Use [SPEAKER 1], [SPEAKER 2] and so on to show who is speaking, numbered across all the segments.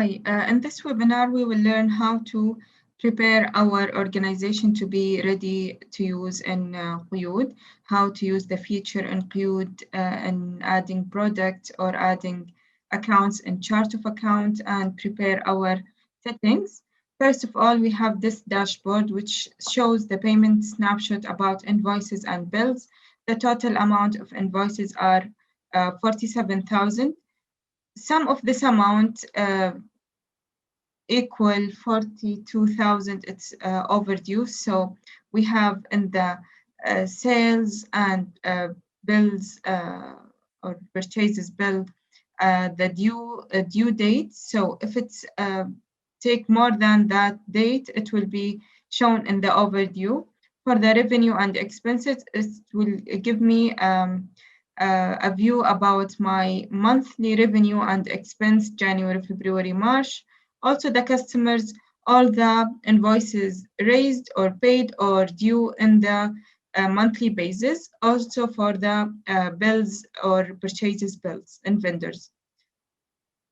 [SPEAKER 1] Hi, in this webinar, we will learn how to prepare our organization to be ready to use in Qoyod, how to use the feature in Qoyod in adding products or adding accounts in chart of account and prepare our settings. First of all, we have this dashboard, which shows the payment snapshot about invoices and bills. The total amount of invoices are 47,000. Some of this amount equal 42,000, it's overdue. So we have in the sales and bills or purchases bill the due date. So if it's take more than that date, it will be shown in the overdue. For the revenue and expenses, it will give me a view about my monthly revenue and expense, January, February, March. Also the customers, all the invoices raised or paid or due in the monthly basis. Also for the bills or purchases bills and vendors.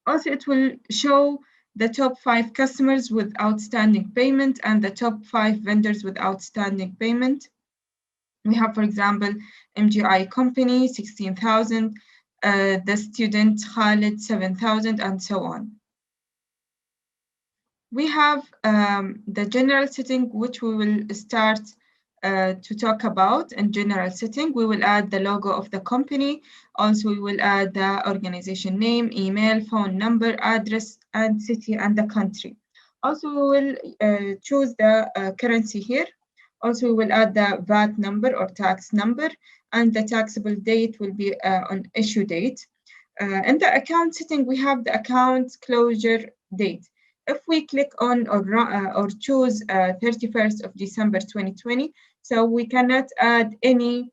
[SPEAKER 1] Also, it will show the top 5 customers with outstanding payment and the top 5 vendors with outstanding payment. We have, for example, MGI company, 16,000, the student Khalid, 7,000, and so on. We have the general setting, which we will start to talk about. In general setting, we will add the logo of the company. Also, we will add the organization name, email, phone number, address, and city and the country. Also, we will choose the currency here. Also, we will add the VAT number or tax number, and the taxable date will be on issue date. In the account setting, we have the account closure date. If we click on or choose 31st of December 2020, so we cannot add any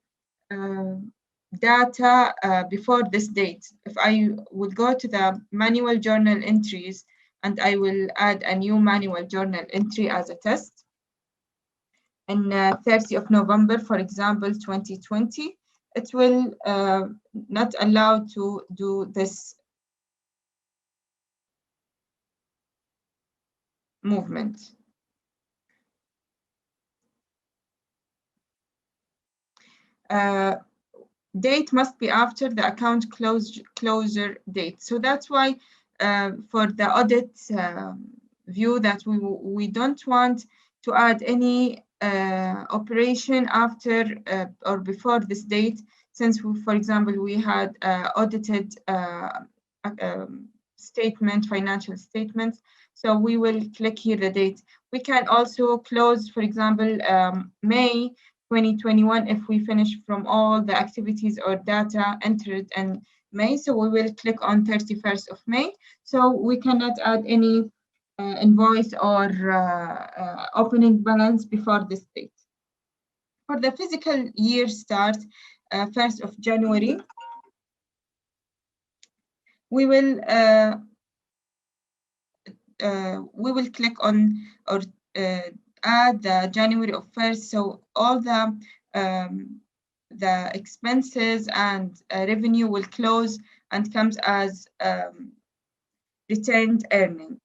[SPEAKER 1] data before this date. If I will go to the manual journal entries and I will add a new manual journal entry as a test, in 30th of November, for example, 2020, it will not allow to do this movement. Date must be after the account closure date. So that's why for the audit view that we don't want to add any operation after or before this date, since for example, we had audited statement, financial statements. So we will click here the date. We can also close, for example, May 2021 if we finish from all the activities or data entered in May. So we will click on 31st of May. So we cannot add any invoice or opening balance before this date. For the fiscal year start, 1st of January, we will click on or add the January of 1st. So all the expenses and revenue will close and comes as returned earning.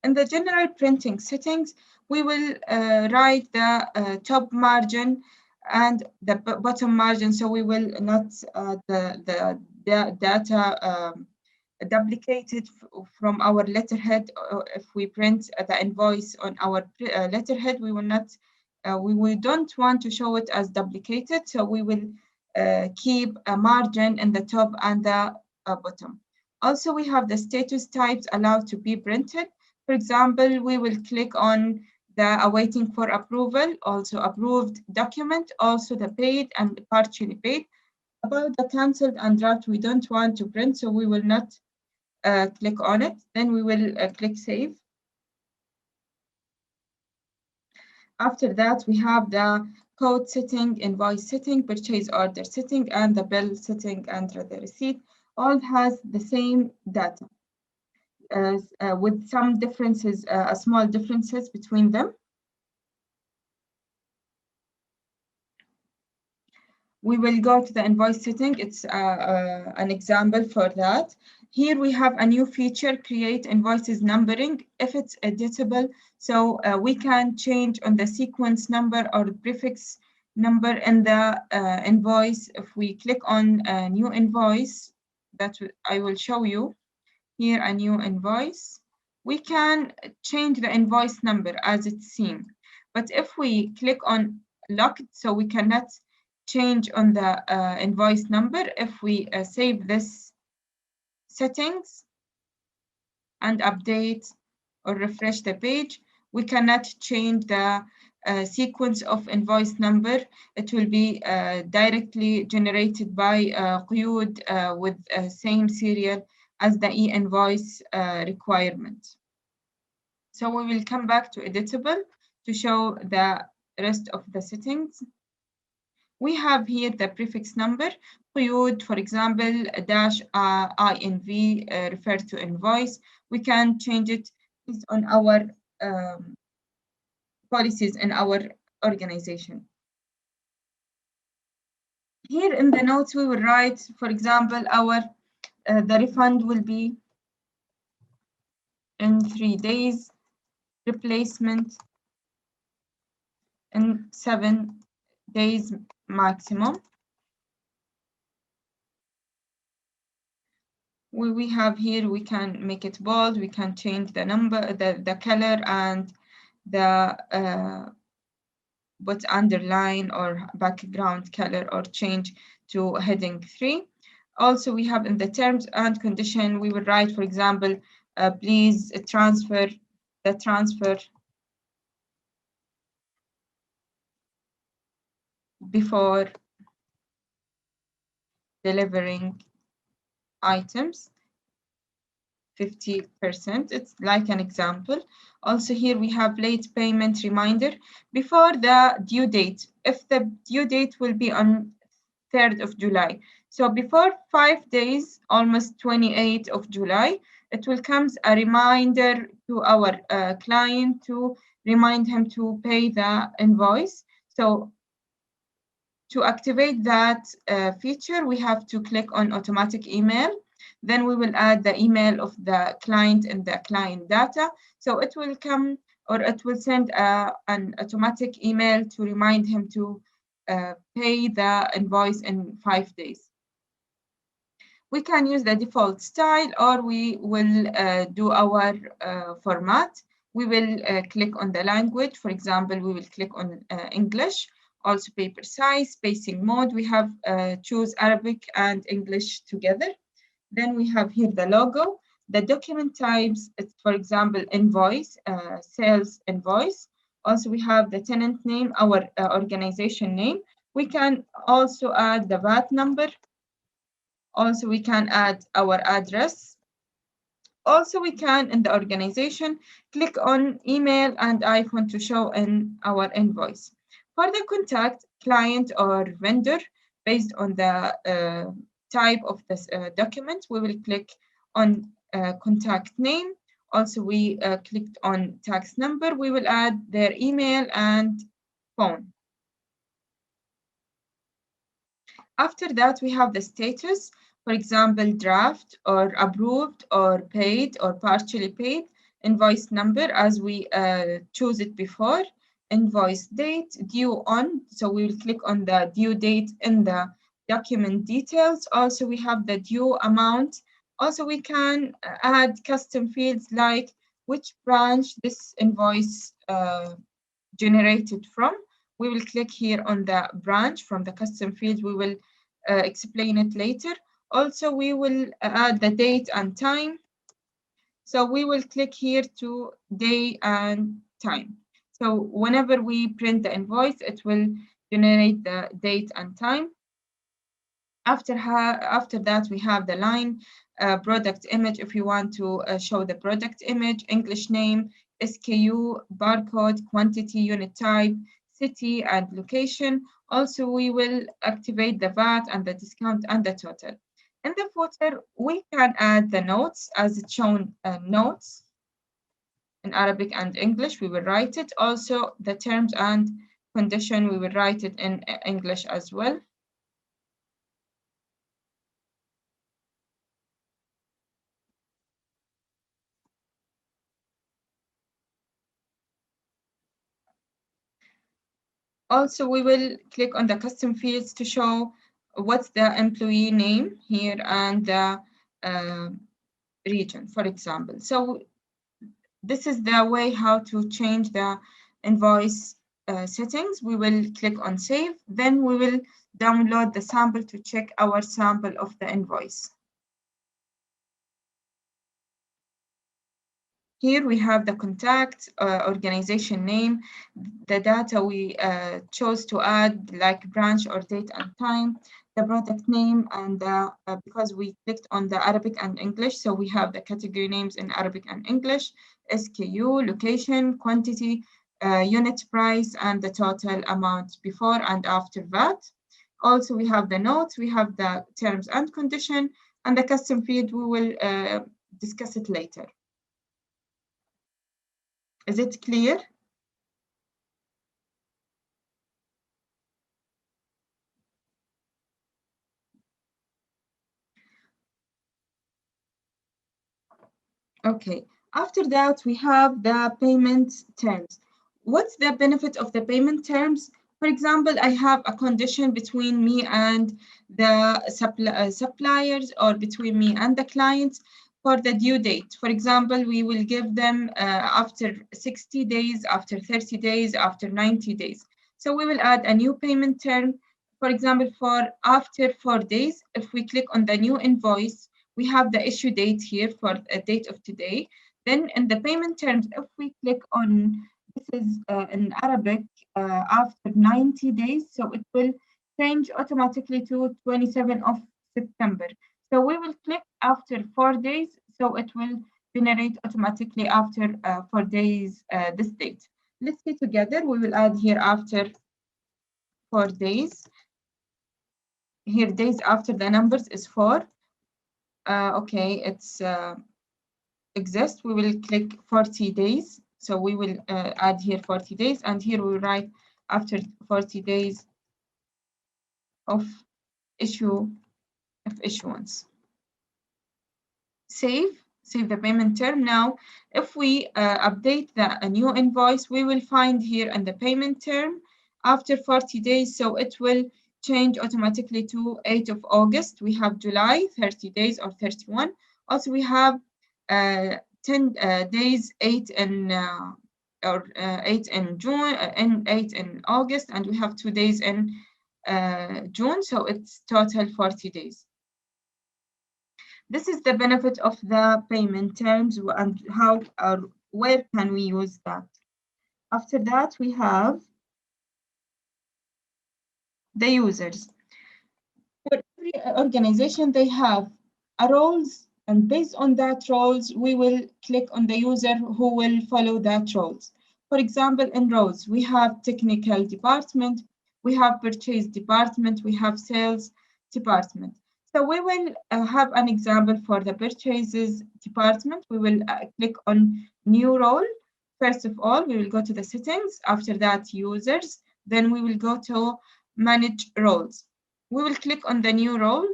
[SPEAKER 1] In the general printing settings, we will write the top margin and the bottom margin. So we will not the data duplicated from our letterhead. If we print the invoice on our letterhead, we will not. We don't want to show it as duplicated. So we will keep a margin in the top and the bottom. Also, we have the status types allowed to be printed. For example, we will click on the awaiting for approval, also approved document, also the paid and partially paid. About the cancelled and draft, we don't want to print, so we will not click on it. Then we will click save. After that, we have the code setting, invoice setting, purchase order setting, and the bill setting and the receipt. All has the same data. With some differences, small differences between them. We will go to the invoice setting. It's an example for that. Here we have a new feature, create invoices numbering, if it's editable. So we can change on the sequence number or prefix number in the invoice. If we click on a new invoice, that I will show you here, a new invoice, we can change the invoice number as it's seen. But if we click on locked, so we cannot change on the invoice number. If we save this settings and update or refresh the page, we cannot change the sequence of invoice number. It will be directly generated by Qoyod with same serial as the e-invoice requirement. So we will come back to editable to show the rest of the settings. We have here the prefix number. Qoyod, for example, dash INV refer to invoice. We can change it based on our policies in our organization. Here in the notes, we will write, for example, the refund will be in 3 days, replacement in 7 days maximum. We have here, we can make it bold, we can change the number, the color, and the what's underline or background color, or change to heading 3. Also, we have in the terms and condition, we will write, for example, please transfer before delivering items 50%. It's like an example. Also here we have late payment reminder before the due date. If the due date will be on 3rd of July. So before 5 days, almost 28th of July, it will come a reminder to our client to remind him to pay the invoice. So to activate that feature, we have to click on automatic email. Then we will add the email of the client in the client data. So it will come, or it will send an automatic email to remind him to pay the invoice in 5 days. We can use the default style, or we will do our format. We will click on the language. For example, we will click on English. Also paper size, spacing mode. We have choose Arabic and English together. Then we have here the logo. The document types, it's, for example, invoice, sales invoice. Also, we have the tenant name, our organization name. We can also add the VAT number. Also, we can add our address. Also, we can, in the organization, click on email and iPhone to show in our invoice. For the contact, client or vendor, based on the type of this document, we will click on contact name. Also, we clicked on tax number. We will add their email and phone. After that, we have the status, for example, draft or approved or paid or partially paid, invoice number as we choose it before, invoice date, due on, so we will click on the due date in the document details. Also, we have the due amount. Also, we can add custom fields like which branch this invoice generated from. We will click here on the branch from the custom field. We will explain it later. Also, we will add the date and time. So we will click here to day and time. So whenever we print the invoice, it will generate the date and time. After that, we have the line, product image if you want to show the product image, English name, SKU, barcode, quantity, unit type, city, and location. Also, we will activate the VAT and the discount and the total. In the footer, we can add the notes as it's shown notes in Arabic and English. We will write it. Also, the terms and condition, we will write it in English as well. Also, we will click on the custom fields to show what's the employee name here and the region, for example. So this is the way how to change the invoice settings. We will click on save, then we will download the sample to check our sample of the invoice. Here we have the contact, organization name, the data we chose to add, like branch or date and time, the product name, and because we clicked on the Arabic and English, so we have the category names in Arabic and English, SKU, location, quantity, unit price, and the total amount before and after VAT. Also, we have the notes, we have the terms and condition, and the custom field, we will discuss it later. Is it clear? Okay. After that, we have the payment terms. What's the benefit of the payment terms? For example, I have a condition between me and the suppliers or between me and the clients for the due date. For example, we will give them after 60 days, after 30 days, after 90 days. So we will add a new payment term. For example, for after 4 days, if we click on the new invoice, we have the issue date here for a date of today. Then in the payment terms, if we click on, this is in Arabic, after 90 days, so it will change automatically to 27th of September. So we will click after 4 days, so it will generate automatically after 4 days this date. Let's see together, we will add here after 4 days. Here days after the numbers is 4. Okay, it's exist. We will click 40 days. So we will add here 40 days, and here we write after 40 days of issuance. Save the payment term. Now, if we update a new invoice, we will find here in the payment term after 40 days. So it will change automatically to 8th of August. We have July, 30 days or 31. Also, we have 10 days, 8 in 8 in June and 8 in August, and we have 2 days in June, so it's total 40 days. This is the benefit of the payment terms and how or where can we use that. After that, we have the users. For every organization, they have a roles, and based on that roles, we will click on the user who will follow that roles. For example, in roles, we have technical department, we have purchase department, we have sales department. So we will have an example for the purchases department. We will click on new role. First of all, we will go to the settings. After that, users. Then we will go to manage roles. We will click on the new role.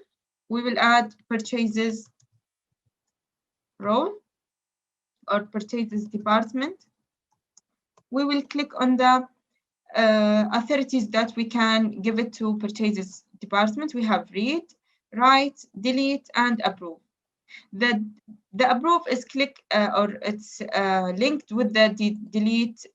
[SPEAKER 1] We will add purchases role or purchases department. We will click on the authorities that we can give it to purchases department. We have read, write, delete, and approve. The approve is click or it's linked with the delete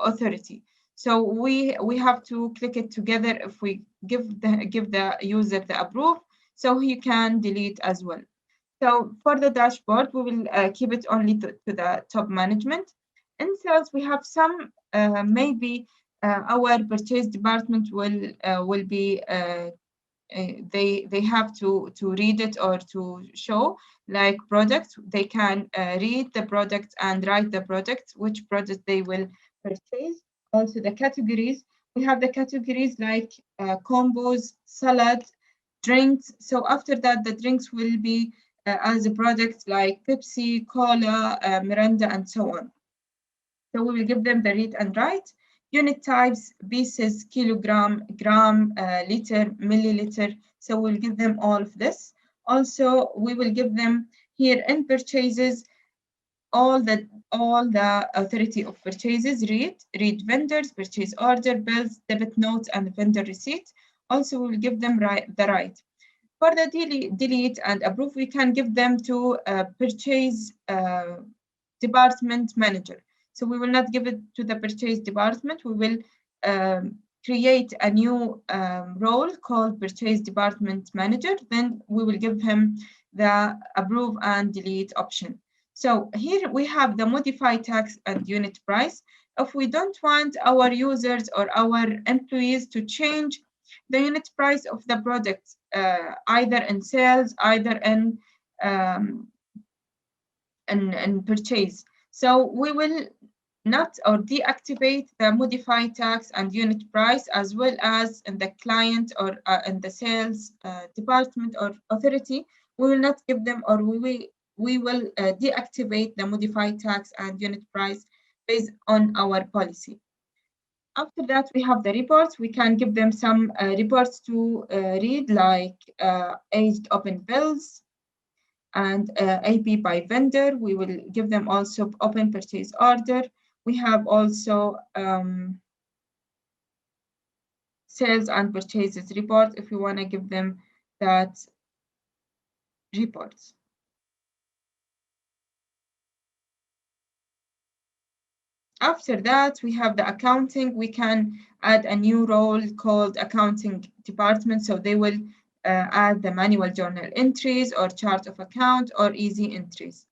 [SPEAKER 1] authority. So we have to click it together if we give the user the approve, so he can delete as well. So for the dashboard, we will keep it only to the top management. In sales, we have some maybe our purchase department will be they have to read it or to show like product. They can read the product and write the product, which product they will purchase. Also the categories. We have the categories like combos, salad, drinks. So after that, the drinks will be as a product like Pepsi, Cola, Miranda, and so on. So we will give them the read and write. Unit types, pieces, kilogram, gram, liter, milliliter. So we'll give them all of this. Also, we will give them here in purchases all the authority of purchases, read vendors, purchase order, bills, debit notes, and vendor receipt. Also, we will give them the right. For the delete and approve, we can give them to purchase department manager. So we will not give it to the purchase department. We will create a new role called purchase department manager. Then we will give him the approve and delete option. So here we have the modify tax and unit price. If we don't want our users or our employees to change the unit price of the product, either in sales, either in purchase. So we will not or deactivate the modify tax and unit price, as well as in the client or in the sales department or authority. We will not give them, or we will deactivate the modify tax and unit price based on our policy. After that, we have the reports. We can give them some reports to read, like aged open bills and AP by vendor. We will give them also open purchase order. We have also sales and purchases report if we want to give them that reports. After that, we have the accounting. We can add a new role called accounting department. So they will add the manual journal entries or chart of account or easy entries.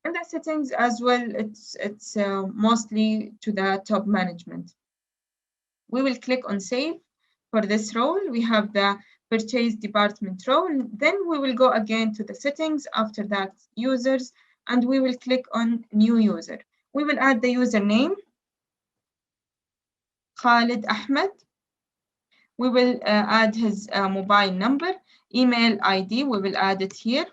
[SPEAKER 1] And the settings as well, it's mostly to the top management. We will click on save. For this role, we have the purchase department role. Then we will go again to the settings. After that, users, and we will click on new user. We will add the username, Khalid Ahmed. We will add his mobile number, email ID, we will add it here,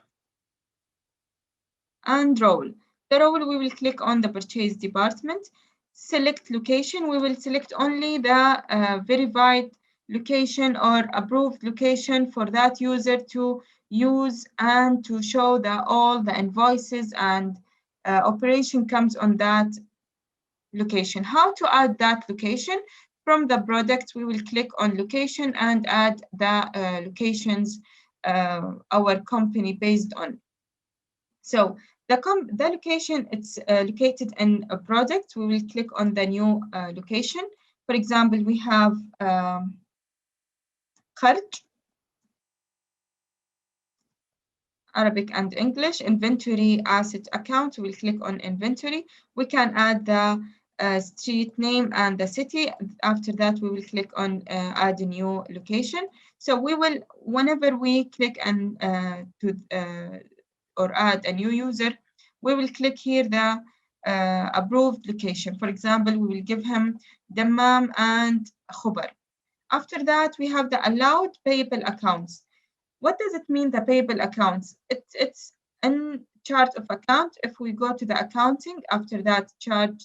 [SPEAKER 1] and role. The role, we will click on the purchase department. Select location, we will select only the verified location or approved location for that user to use and to show all the invoices and operation comes on that location. How to add that location? From the product, we will click on location and add the locations our company based on. So the location, it's located in a product. We will click on the new location. For example, we have Kharj, Arabic and English, inventory asset account. We'll click on inventory. We can add the street name and the city. After that, we will click on add a new location. So we will, whenever we click and or add a new user, we will click here the approved location. For example, we will give him Dammam and Khubar. After that, we have the allowed payable accounts. What does it mean, the payable accounts? It's a chart of account. If we go to the accounting, after that chart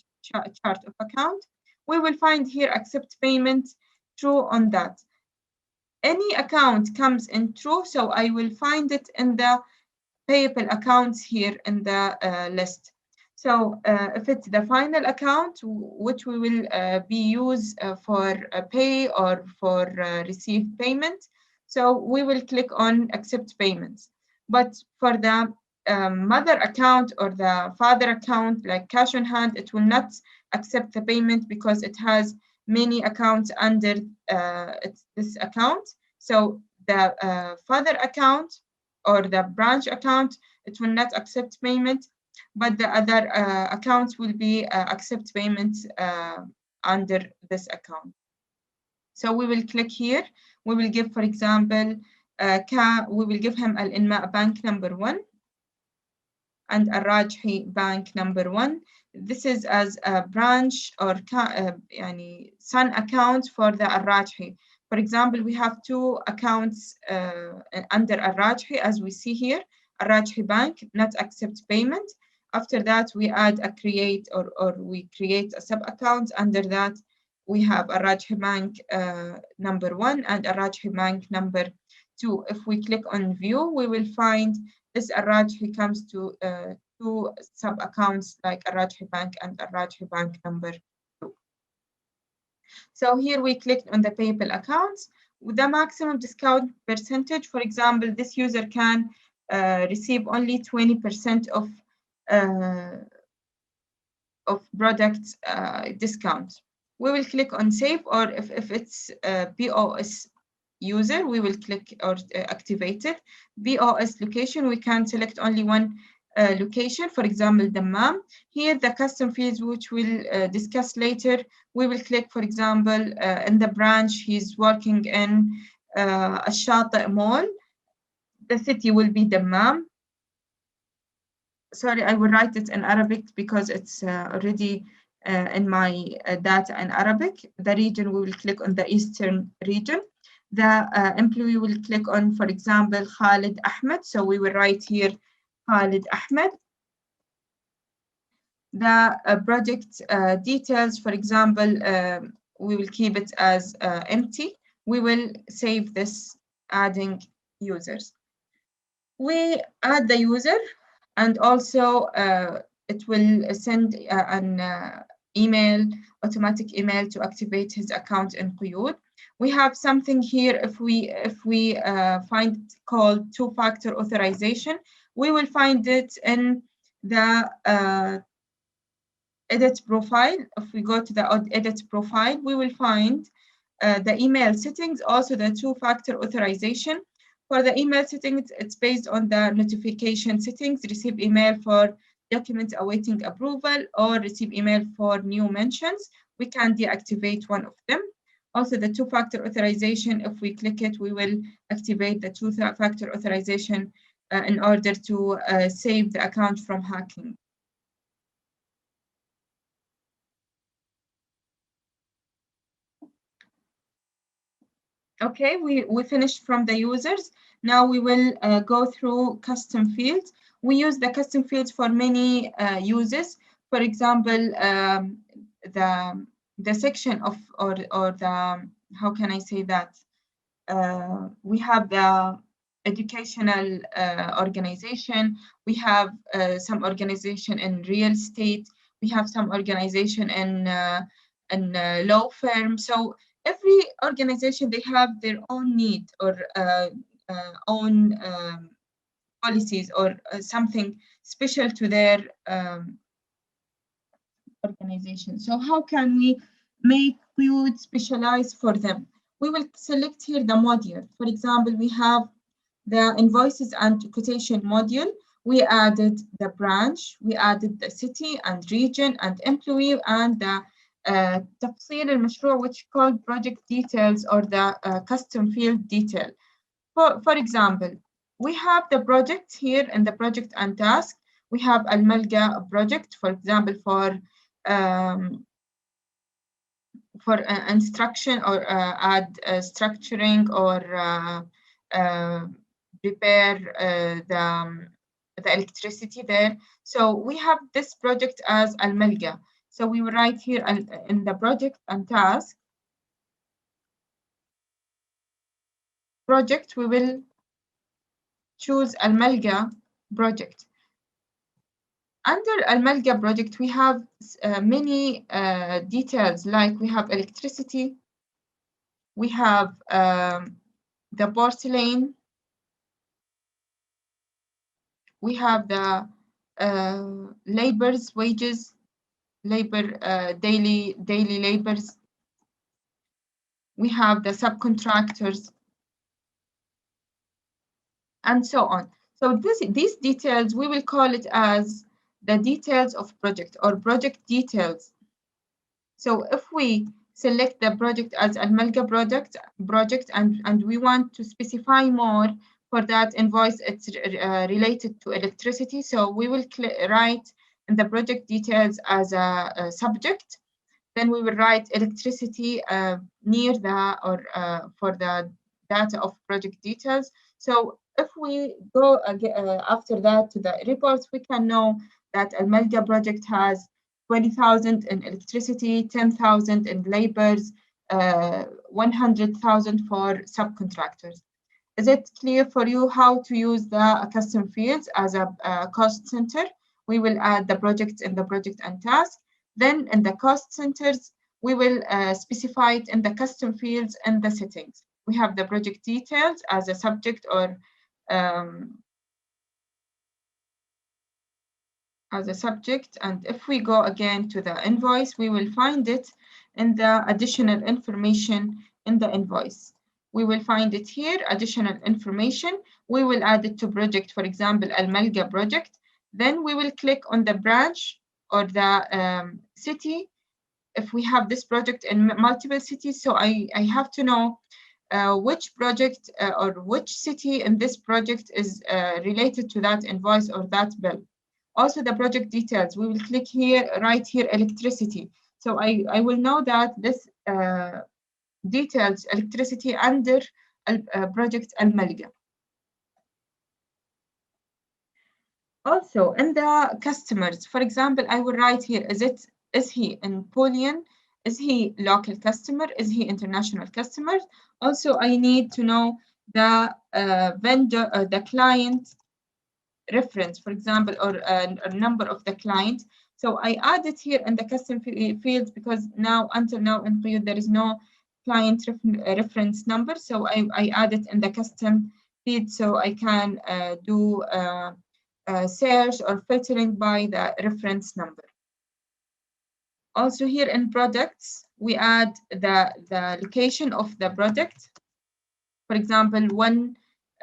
[SPEAKER 1] of account, we will find here accept payment true on that. Any account comes in true, so I will find it in the payable accounts here in the list. So if it's the final account, which we will be used for pay or for receive payment, so we will click on accept payments. But for the mother account or the father account, like cash on hand, it will not accept the payment because it has many accounts under this account. So the father account or the branch account, it will not accept payment, but the other accounts will be accept payments under this account. So we will click here. We will give, for example, we will give him Al-Inma bank number 1 and Al-Rajhi bank number 1. This is as a branch or son account for the Al-Rajhi. For example, we have 2 accounts under Al-Rajhi, as we see here. Al-Rajhi bank not accept payment. After that, we add a create or we create a sub account. Under that, we have Al-Rajhi bank number 1 and Al-Rajhi bank number 2. If we click on view, we will find this Al-Rajhi comes to two sub-accounts like Al-Rajhi Bank and Al-Rajhi Bank number 2. So here we clicked on the payable accounts. With the maximum discount percentage, for example, this user can receive only 20% of product discount. We will click on save, or if it's POS user, we will click or activate it. POS location, we can select only one location, for example, Dammam. Here, the custom fields, which we'll discuss later, we will click, for example, in the branch he's working in Al-Shati Mall. The city will be Dammam. Sorry, I will write it in Arabic because it's already in my data in Arabic. The region, we will click on the Eastern region. The employee will click on, for example, Khalid Ahmed. So we will write here Khalid Ahmed. The project details, for example, we will keep it as empty. We will save this adding users. We add the user, and also it will send an automatic email to activate his account in Qoyod. We have something here. If we find it called two-factor authorization, we will find it in the edit profile. If we go to the edit profile, we will find the email settings, also the two-factor authorization. For the email settings, it's based on the notification settings, receive email for documents awaiting approval, or receive email for new mentions. We can deactivate one of them. Also, the two-factor authorization, if we click it, we will activate the two-factor authorization in order to save the account from hacking. Okay, we finished from the users. Now we will go through custom fields. We use the custom fields for many uses. For example, the section of or the, how can I say that? We have the educational organization. We have some organization in real estate. We have some organization in law firm. So every organization, they have their own need or own policies or something special to their organization. So how can we make Qoyod specialized for them? We will select here the module. For example, we have the invoices and quotation module. We added the branch, we added the city and region and employee, and the تفصيل المشروع, which called project details or the custom field detail. For example, we have the project here in the project and task. We have Al-Malga project, for example, for instruction or add structuring or repair the electricity there. So we have this project as Al-Malga. So we will write here in the project and task project, we will choose Al-Malga project. Under Al-Malga project, we have many details, like we have electricity, we have the porcelain, we have the labor's wages, daily labors. We have the subcontractors, and so on. So these details, we will call it as the details of project or project details. So if we select the project as Al-Malga project and we want to specify more for that invoice, it's related to electricity. So we will write in the project details as a subject. Then we will write electricity near the or for the data of project details. So if we go after that to the reports, we can know that Al-Malga project has 20,000 in electricity, 10,000 in labors, 100,000 for subcontractors. Is it clear for you how to use the custom fields as a cost center? we will add the projects in the project and task. Then in the cost centers, we will specify it in the custom fields and the settings. We have the project details as a subject or as a subject. And if we go again to the invoice, we will find it in the additional information in the invoice. We will find it here, additional information. We will add it to project, for example, Al-Malga project. Then we will click on the branch or the city if we have this project in multiple cities. So I have to know which project or which city in this project is related to that invoice or that bill. Also the project details, we will click here, right here, electricity. So I will know that this details electricity under project Al-Malga. Also in the customers, for example, I will write here, is he in Polian? Is he local customer? Is he international customer? Also, I need to know the vendor, the client reference, for example, or a number of the client. So I add it here in the custom fields because now, until now in Qoyod, there is no client reference number. So I add it in the custom field so I can do search or filtering by the reference number. Also here in products, we add the location of the product. For example,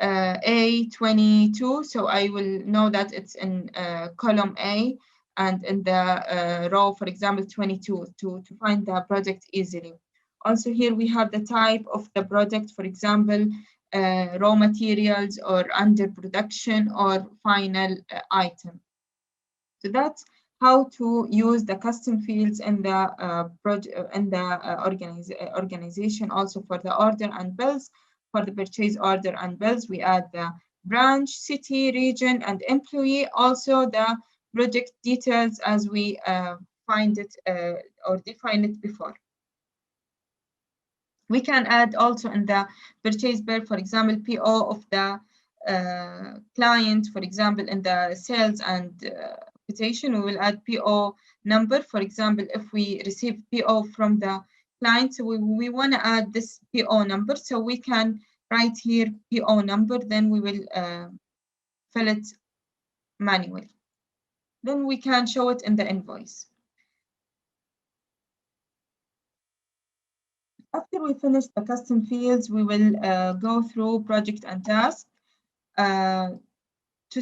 [SPEAKER 1] 1A22, so I will know that it's in column A, and in the row, for example, 22 to find the product easily. Also here we have the type of the product, for example, raw materials or under production or final item. So that's how to use the custom fields in the organization. Also for the order and bills, for the purchase order and bills, we add the branch, city, region, and employee. Also the project details as we find it or define it before. We can add also in the purchase bill, for example, PO of the client, for example, in the sales and quotation, we will add PO number. For example, if we receive PO from the client, so we want to add this PO number, so we can write here PO number, then we will fill it manually. Then we can show it in the invoice. After we finish the custom fields, we will go through project and task to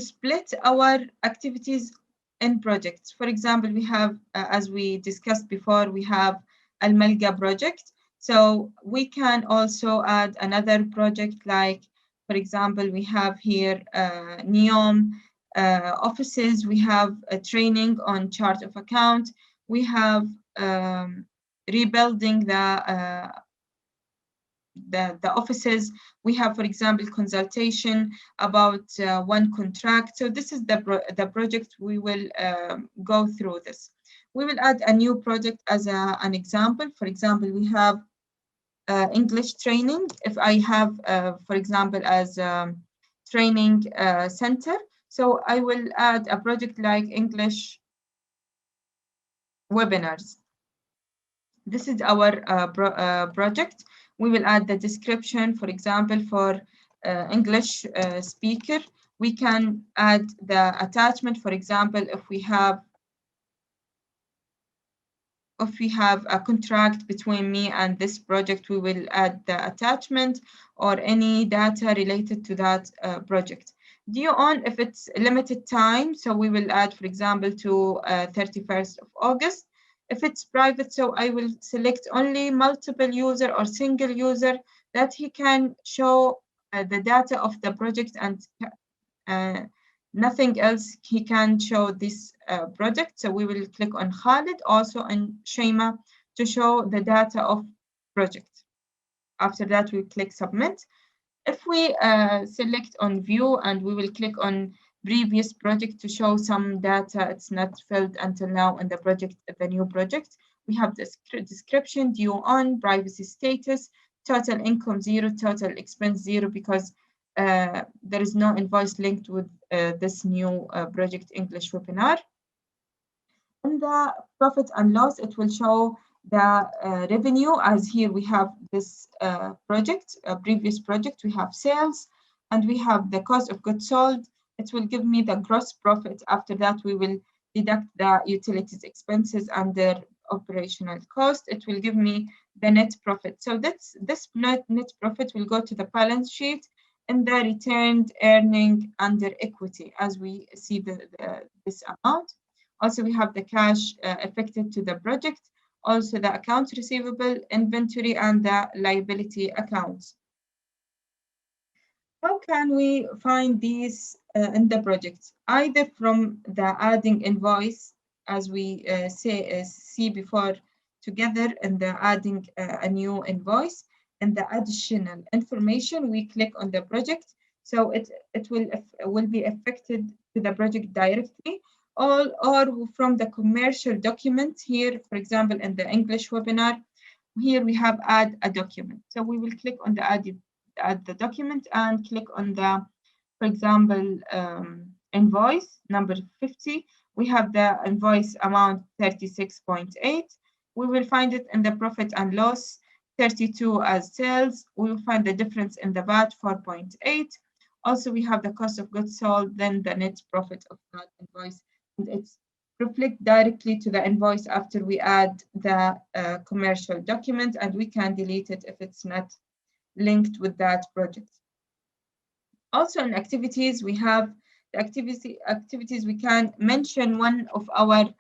[SPEAKER 1] split our activities in projects. For example, we have, as we discussed before, we have Al-Malga project. So we can also add another project like, for example, we have here NEOM offices, we have a training on chart of account, we have rebuilding the offices. We have, for example, consultation about one contract. So this is the project we will go through this. We will add a new project as an example. For example, we have English training. If I have, for example, as training center, so I will add a project like English webinars. This is our project. We will add the description, for example, for English speaker. We can add the attachment, for example, if we have a contract between me and this project, we will add the attachment or any data related to that project. Due on if it's limited time, so we will add, for example, to 31st of August. If it's private, so I will select only multiple user or single user that he can show the data of the project and nothing else he can show this project. So we will click on Khalid, also on Shema to show the data of project. After that, we click submit. If we select on view and we will click on previous project to show some data, it's not filled until now in the project, the new project. We have the description, due on, privacy status, total income 0, total expense 0, because there is no invoice linked with this new project English webinar. In the profit and loss, it will show the revenue, as here we have this project, a previous project, we have sales, and we have the cost of goods sold. It will give me the gross profit. After that, we will deduct the utilities expenses and their operational cost. It will give me the net profit. So this net profit will go to the balance sheet in the returned earning under equity, as we see this amount. Also, we have the cash affected to the project, also the accounts receivable, inventory, and the liability accounts. How can we find these in the project? Either from the adding invoice, as we see before, together in the adding a new invoice, and the additional information, we click on the project, so it will be affected to the project directly, or from the commercial document. Here, for example, in the English webinar, here we have add a document. So we will click on the add the document and click on the, for example, invoice number 50. We have the invoice amount 36.8. We will find it in the profit and loss 32 as sales. We will find the difference in the VAT 4.8. Also, we have the cost of goods sold, then the net profit of that invoice. And it's reflect directly to the invoice after we add the commercial document, and we can delete it if it's not linked with that project. Also in activities, we have the activities. We can mention one of our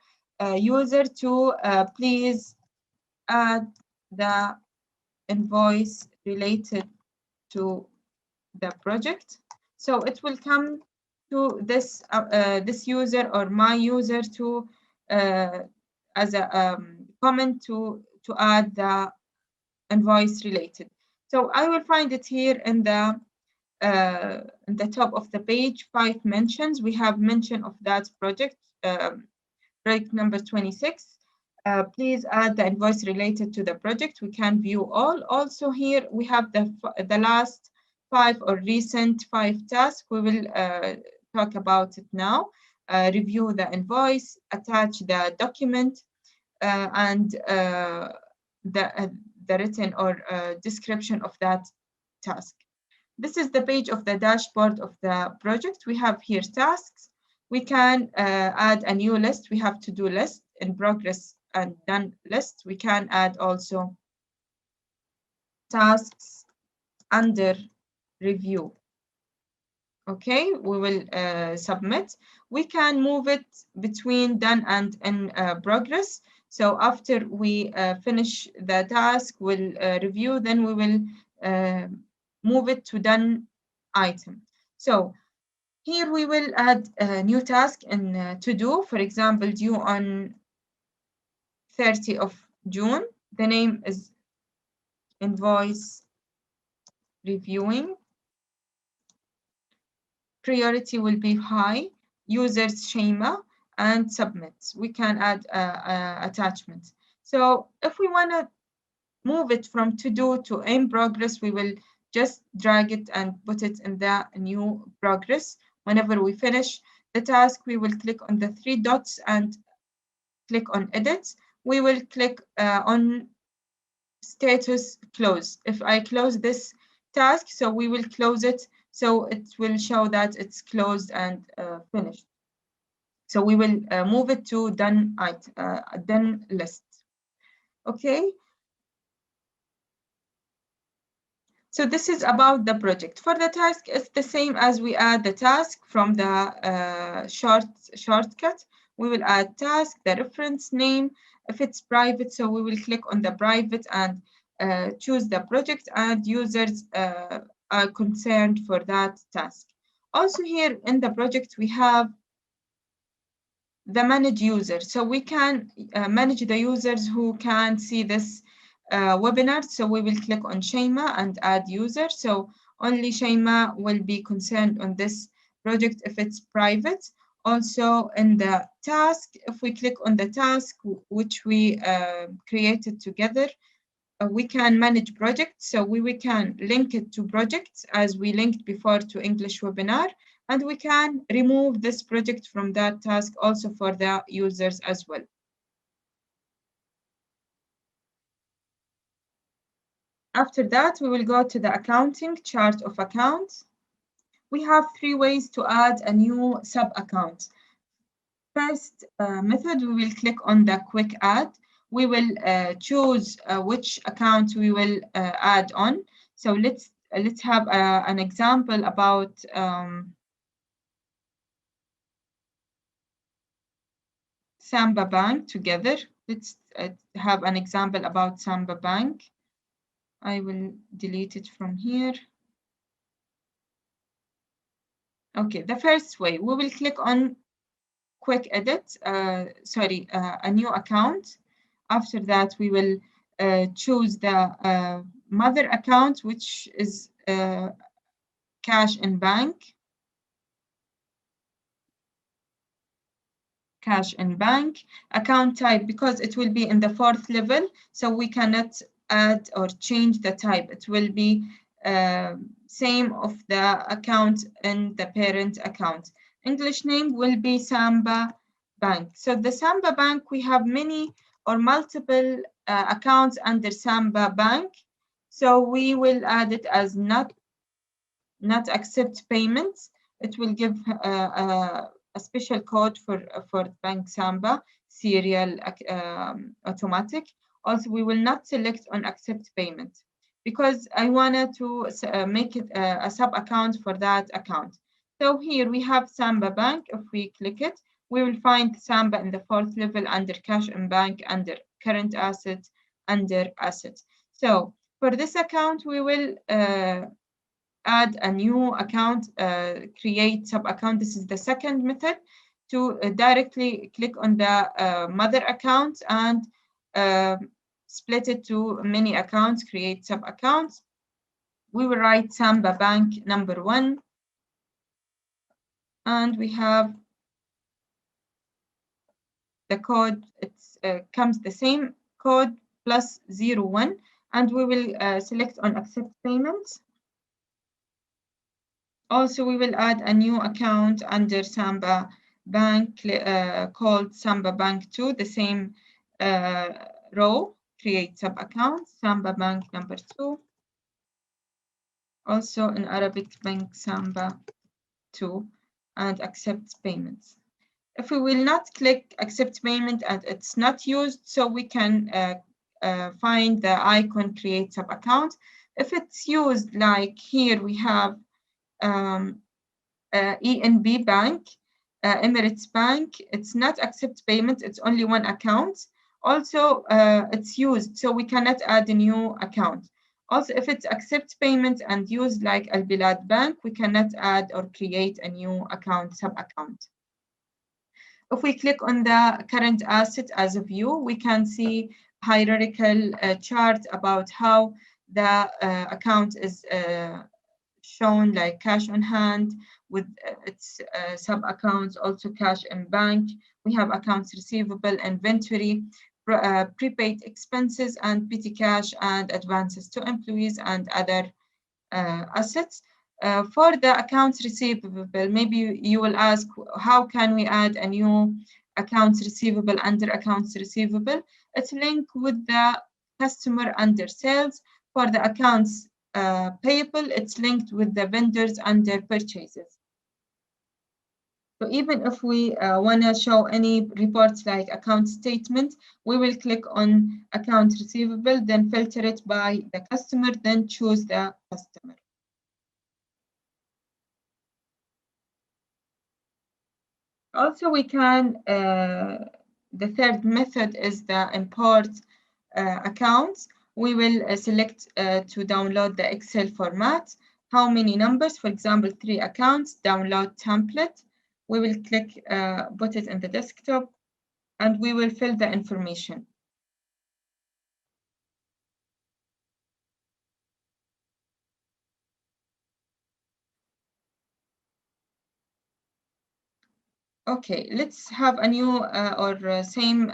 [SPEAKER 1] user to please add the invoice related to the project. So it will come to this this user or my user to as a comment to add the invoice related. So I will find it here in the top of the page, 5 mentions. We have mention of that project, project number 26. Please add the invoice related to the project. We can view all. Also here we have the last 5 or recent 5 tasks. We will talk about it now. Review the invoice, attach the document, and the written or description of that task. This is the page of the dashboard of the project. We have here tasks. We can add a new list. We have to-do list, in progress, and done list. We can add also tasks under review. Okay, we will submit. We can move it between done and in progress. So after we finish the task, we'll review, then we will move it to done item. So here we will add a new task in to do, for example, due on 30 of June. The name is invoice reviewing. Priority will be high, user's schema, and submit. We can add attachments. So if we want to move it from to do to in progress, we will just drag it and put it in the new progress. Whenever we finish the task, we will click on the 3 dots and click on edit. We will click on status close. If I close this task, so we will close it, so it will show that it's closed and finished. So we will move it to done list. Okay. So this is about the project. For the task, it's the same as we add the task from the shortcut. We will add task, the reference name. If it's private, so we will click on the private and choose the project and users are concerned for that task. Also here in the project, we have the manage user. So we can manage the users who can see this webinar. So we will click on Shema and add user. So only Shema will be concerned on this project if it's private. Also in the task, if we click on the task which we created together, we can manage projects. So we can link it to projects as we linked before to English webinar. And we can remove this project from that task also for the users as well. After that, we will go to the accounting chart of accounts. We have three ways to add a new sub-account. First method, we will click on the quick add. We will choose which account we will add on. So let's have an example about Samba Bank together. Let's have an example about Samba Bank. I will delete it from here. Okay, the first way, we will click on quick edit, a new account. After that, we will choose the mother account, which is cash in bank. Cash in bank. Account type, because it will be in the fourth level, so we cannot add or change the type. It will be same of the account in the parent account. English name will be Samba Bank. So the Samba Bank, we have many or multiple accounts under Samba Bank. So we will add it as not accept payments. It will give a special code for Bank Samba serial automatic. Also, we will not select on accept payment because I wanted to make it a sub account for that account. So here we have Samba Bank. If we click it, we will find Samba in the fourth level under cash and bank, under current assets, under assets. So for this account, we will add a new account, create sub-account. This is the second method to directly click on the mother account and split it to many accounts, create sub-accounts. We will write Samba Bank number 1, and we have the code. It comes the same code plus 01, and we will select on accept payments. Also, we will add a new account under Samba Bank called Samba Bank 2, the same row, create sub-account, Samba Bank number 2. Also in Arabic, Bank Samba 2, and accept payments. If we will not click accept payment and it's not used, so we can find the icon create sub-account. If it's used, like here we have ENB Bank, Emirates Bank, it's not accept payment, it's only one account. Also, it's used, so we cannot add a new account. Also, if it's accept payment and used like Al Bilad Bank, we cannot add or create a new account, sub-account. If we click on the current asset as a view, we can see hierarchical chart about how the account is shown, like cash on hand with its sub-accounts, also cash in bank. We have accounts receivable, inventory, prepaid expenses, and petty cash and advances to employees and other assets. For the accounts receivable, maybe you will ask, how can we add a new accounts receivable under accounts receivable? It's linked with the customer under sales. For the accounts payable, it's linked with the vendors under purchases. So even if we want to show any reports like account statement, we will click on account receivable, then filter it by the customer, then choose the customer. Also, we can, the third method is the import accounts. We will select to download the Excel format. How many numbers? For example, 3 accounts, download template. We will click, put it in the desktop, and we will fill the information. Okay, let's have a new same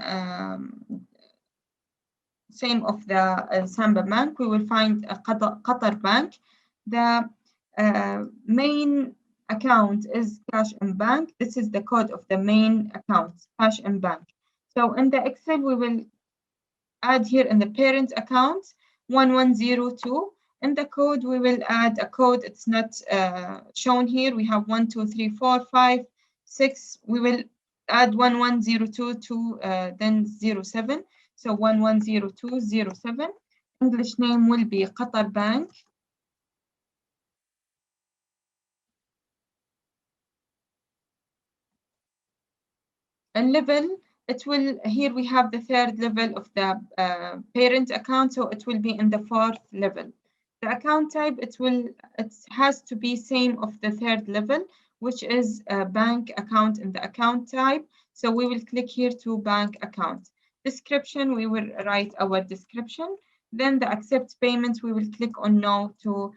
[SPEAKER 1] of the Samba Bank. We will find a Qatar Bank. The main account is cash and bank, this is the code of the main account, cash and bank. So in the Excel, we will add here in the parent account 1102. In the code, we will add a code. It's not shown here. We have 1, 2, 3, 4, 5, 6. We will add 1102 to then 07. So 110207. English name will be Qatar Bank. And level, it will, here we have the third level of the parent account, so it will be in the fourth level. The account type, it has to be same of the third level, which is a bank account in the account type. So we will click here to bank account. Description, we will write our description. Then the accept payments, we will click on no to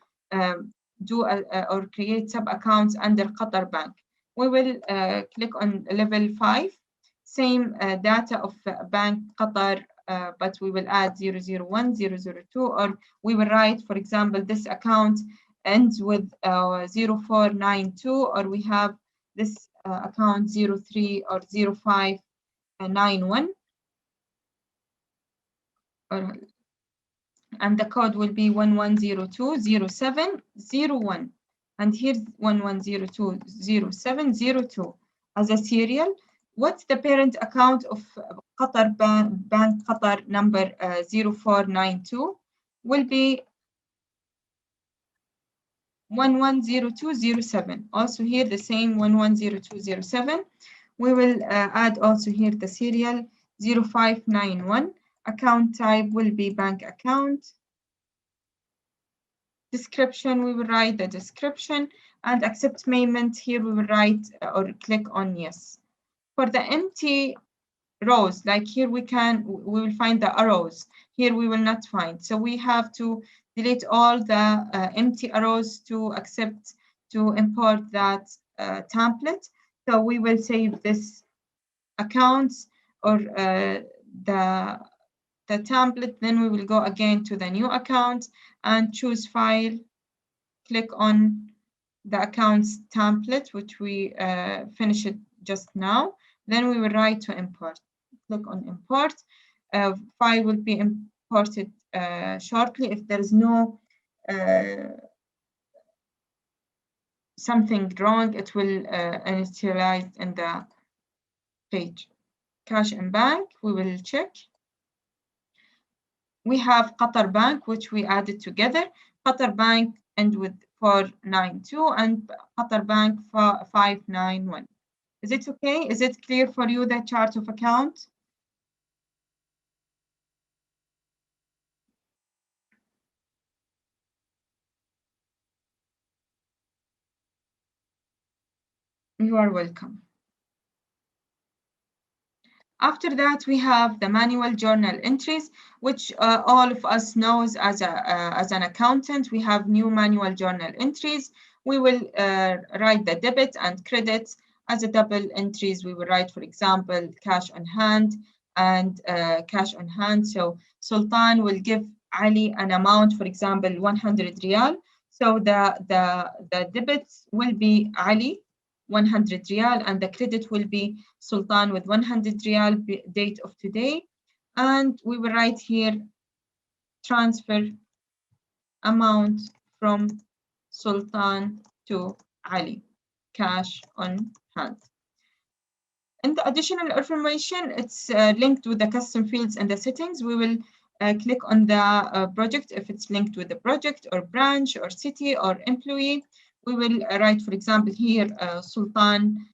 [SPEAKER 1] do or create sub accounts under Qatar Bank. We will click on level 5. Same data of Bank Qatar, but we will add 001, 002, or we will write, for example, this account ends with 0492, or we have this account 03 or 0591, and the code will be 11020701. And here's 11020702 as a serial. What's the parent account of Qatar Bank Qatar number 0492? Will be 110207. Also here the same 110207. We will add also here the serial 0591. Account type will be bank account. Description, we will write the description, and accept payment, here we will write or click on yes. For the empty rows, like here we will find the arrows. Here we will not find. So we have to delete all the empty arrows to import that template. So we will save this accounts or the template. Then we will go again to the new account and choose file, click on the accounts template, which we finished just now. Then we will write to import. Click on import. File will be imported shortly. If there is no something wrong, it will initialize in the page. Cash and bank, we will check. We have Qatar Bank, which we added together. Qatar Bank end with 492 and Qatar Bank 591. Is it okay? Is it clear for you, the chart of account? You are welcome. After that, we have the manual journal entries, which all of us knows as an accountant. We have new manual journal entries. We will write the debit and credit as a double entries. We will write, for example, cash on hand and cash on hand. So Sultan will give Ali an amount, for example, 100 riyal. So the debits will be Ali 100 riyal, and the credit will be Sultan with 100 riyal, date of today. And we will write here transfer amount from Sultan to Ali, cash on hand. In the additional information, it's linked with the custom fields and the settings. We will click on the project if it's linked with the project or branch or city or employee. We will write, for example, here Sultan,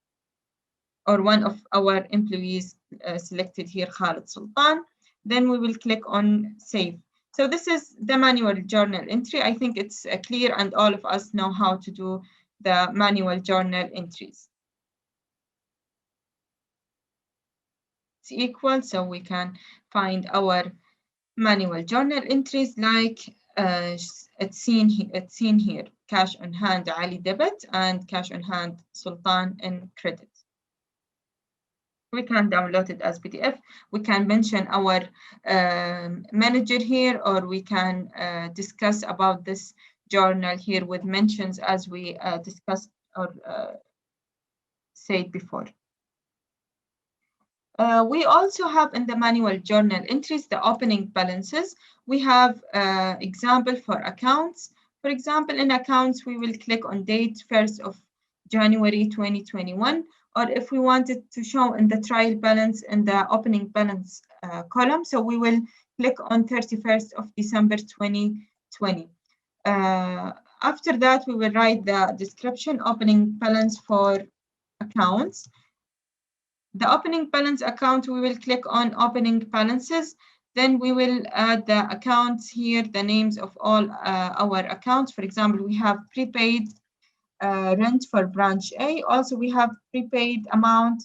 [SPEAKER 1] or one of our employees selected here, Khalid Sultan. Then we will click on save. So this is the manual journal entry. I think it's clear, and all of us know how to do the manual journal entries. It's equal, so we can find our manual journal entries like it's seen here, cash on hand Ali debit and cash on hand Sultan in credit. We can download it as PDF. We can mention our manager here, or we can discuss about this journal here with mentions as we discussed or said before. We also have in the manual journal entries the opening balances. We have example for accounts. For example, in accounts, we will click on date 1st of January 2021, or if we wanted to show in the trial balance in the opening balance column, so we will click on 31st of December 2020. After that, we will write the description opening balance for accounts. The opening balance account, we will click on opening balances. Then we will add the accounts here, the names of all our accounts. For example, we have prepaid rent for branch A. Also, we have prepaid amount,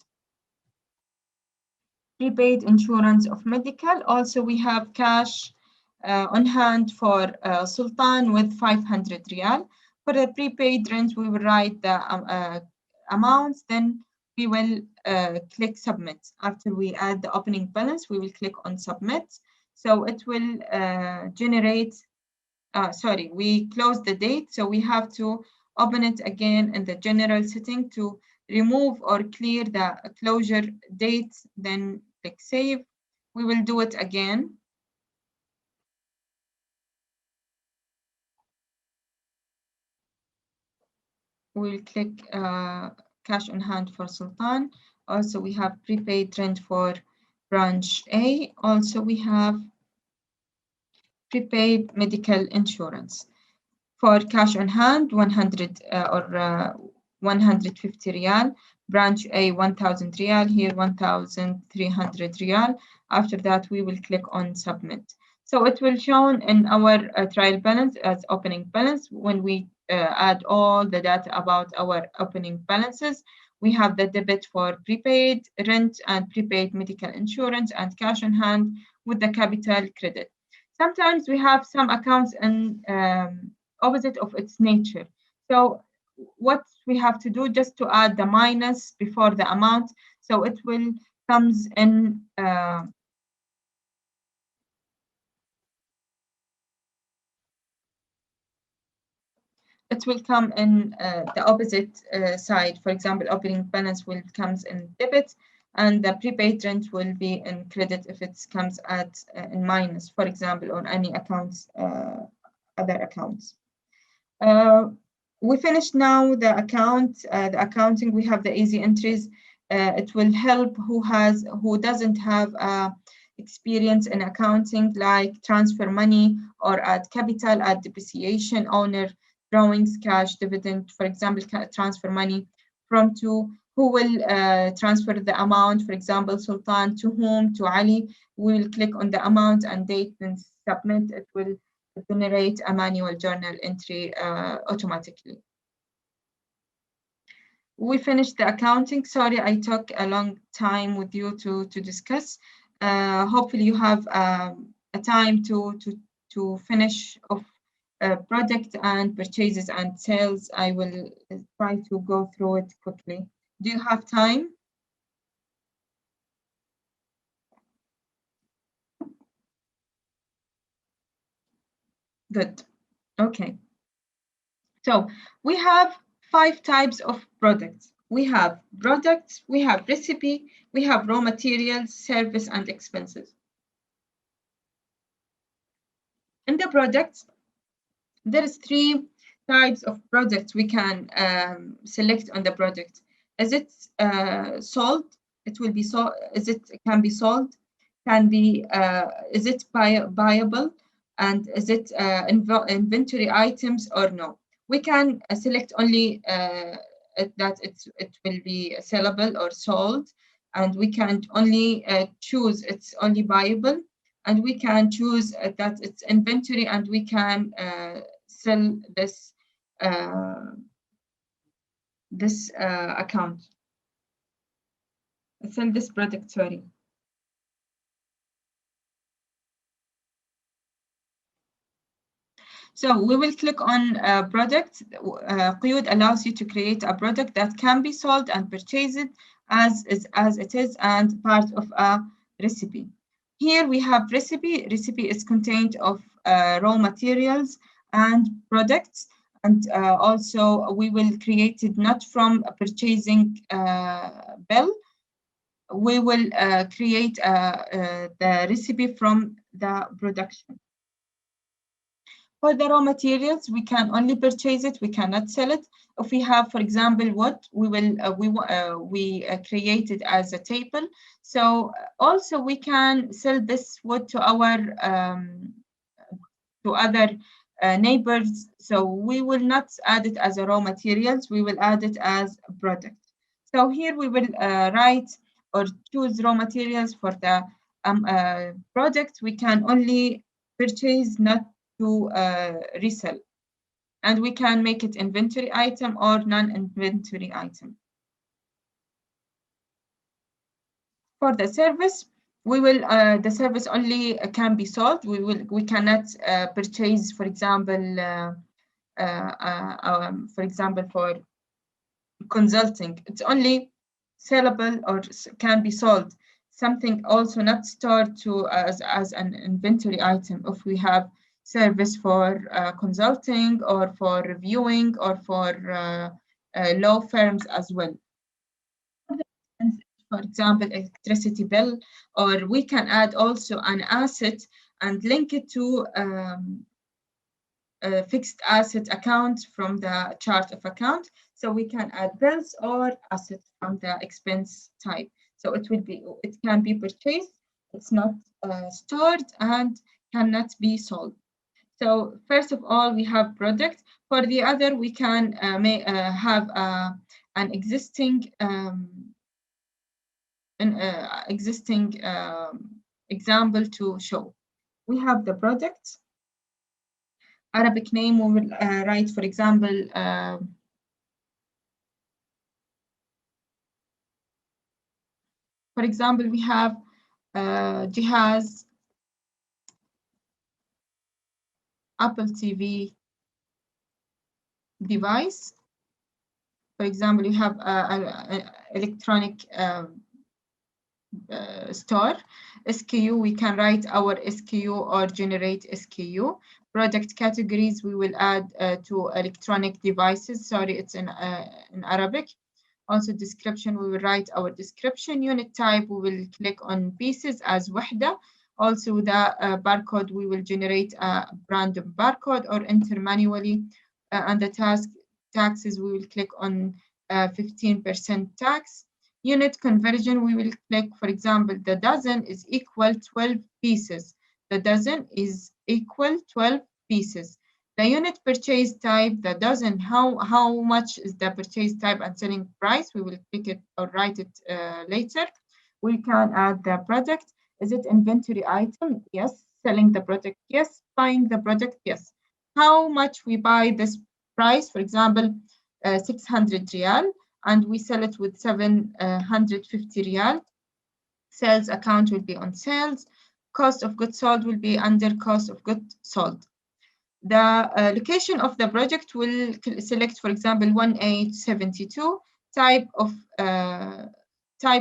[SPEAKER 1] prepaid insurance of medical. Also, we have cash on hand for Sultan with 500 riyal. For the prepaid rent, we will write the amounts, then we will click submit. After we add the opening balance, we will click on submit. So it will generate, sorry, we close the date. So we have to open it again in the general setting to remove or clear the closure date, then click save. We will do it again. We'll click cash on hand for Sultan. Also, we have prepaid rent for branch A. Also, we have prepaid medical insurance. For cash on hand, 100 or 150 riyal. Branch A, 1,000 riyal. Here, 1,300 riyal. After that, we will click on submit. So it will show in our trial balance as opening balance. When we add all the data about our opening balances, we have the debit for prepaid rent and prepaid medical insurance and cash on hand with the capital credit. Sometimes we have some accounts in opposite of its nature. So what we have to do just to add the minus before the amount, so it will comes in it will come in the opposite side. For example, opening balance will comes in debit, and the prepaid rent will be in credit if it comes at in minus, for example, on any accounts, other accounts. We finished now the accounting. We have the easy entries. It will help who doesn't have experience in accounting, like transfer money or add capital, add depreciation, owner drawings, cash, dividend. For example, transfer money from to who will transfer the amount. For example, Sultan to whom, to Ali. We will click on the amount and date, then submit. It will generate a manual journal entry automatically. We finished the accounting. Sorry, I took a long time with you to discuss. Hopefully you have a time to finish off product and purchases and sales. I will try to go through it quickly. Do you have time? Good. Okay. So we have 5 types of products. We have products, we have recipe, we have raw materials, service, and expenses. In the products, there is 3 types of products we can select on the product. Is it sold? It will be sold. Is it can be sold? Can be. Is it buyable? And is it inventory items or no? We can select only that it will be sellable or sold, and we can only choose it's only buyable, and we can choose that it's inventory, and we can sell this account. Sell this product, sorry. So we will click on product. Qoyod allows you to create a product that can be sold and purchased as it is and part of a recipe. Here we have recipe. Recipe is contained of raw materials and products. And also we will create it not from a purchasing bill. We will create the recipe from the production. For the raw materials, we can only purchase it. We cannot sell it. If we have, for example, wood, we will create it as a table. So also we can sell this wood to our to other neighbors. So we will not add it as a raw materials. We will add it as a product. So here we will write or choose raw materials for the product. We can only purchase, not to resell. And we can make it inventory item or non-inventory item. For the service, we will the service only can be sold. We cannot purchase, for example, for consulting. It's only sellable or can be sold. Something also not stored to as an inventory item. If we have service for consulting or for reviewing or for law firms as well. For example, electricity bill, or we can add also an asset and link it to a fixed asset account from the chart of account. So we can add bills or assets from the expense type. So it can be purchased. It's not stored and cannot be sold. So first of all, we have product. For the other, we can have an existing example to show. We have the product. Arabic name, we will write, for example, we have Jihaz Apple TV device. For example, you have an electronic store. SKU, we can write our SKU or generate SKU. Product categories, we will add to electronic devices. Sorry, it's in Arabic. Also description, we will write our description. Unit type, we will click on pieces as wahda. Also the barcode, we will generate a random barcode or enter manually. And the taxes, we will click on 15% tax. Unit conversion, we will click, for example, the dozen is equal 12 pieces. The dozen is equal 12 pieces. The unit purchase type, the dozen, how much is the purchase type and selling price? We will click it or write it later. We can add the product. Is it inventory item? Yes. Selling the product? Yes. Buying the product? Yes. How much we buy this price? For example, 600 riyal, and we sell it with 750 riyal. Sales account will be on sales. Cost of goods sold will be under cost of goods sold. The location of the project will select, for example, 1872. Type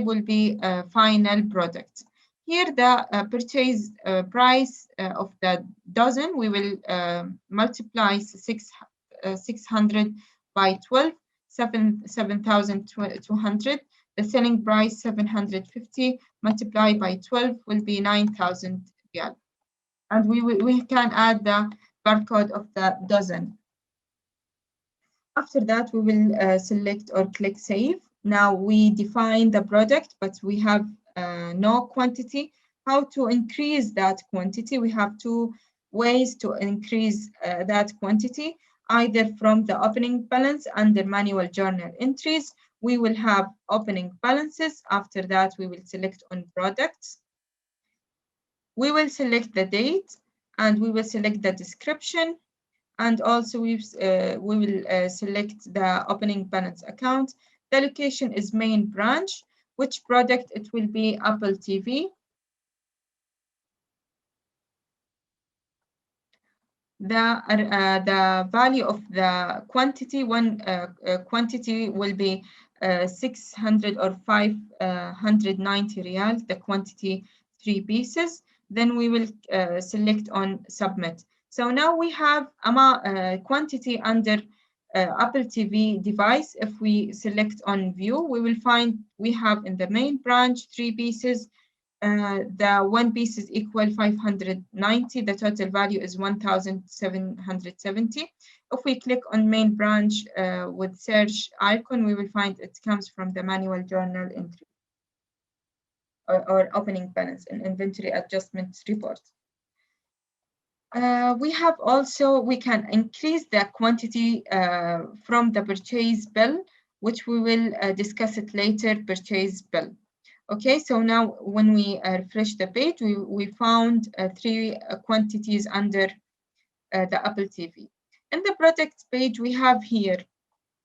[SPEAKER 1] will be final product. Here, the purchase price of the dozen, we will multiply 600 by 12, 7,200. The selling price, 750, multiplied by 12 will be 9,000 riyal. And we can add the barcode of the dozen. After that, we will select or click save. Now we define the product, but we have no quantity. How to increase that quantity? We have two ways to increase that quantity, either from the opening balance under manual journal entries. We will have opening balances. After that, we will select on products. We will select the date and we will select the description. And also we will select the opening balance account. The location is main branch. Which product? It will be Apple TV. The value of the quantity, quantity will be 600 or 590 riyal, the quantity 3 pieces. Then we will select on submit. So now we have quantity under Apple TV device. If we select on view, we will find we have in the main branch 3 pieces. The one piece is equal 590. The total value is 1,770. If we click on main branch with search icon, we will find it comes from the manual journal entry or opening balance and inventory adjustment report. We have also, we can increase the quantity from the purchase bill, which we will discuss it later, purchase bill. Okay, so now when we refresh the page, we found 3 quantities under the Apple TV. In the product page, we have here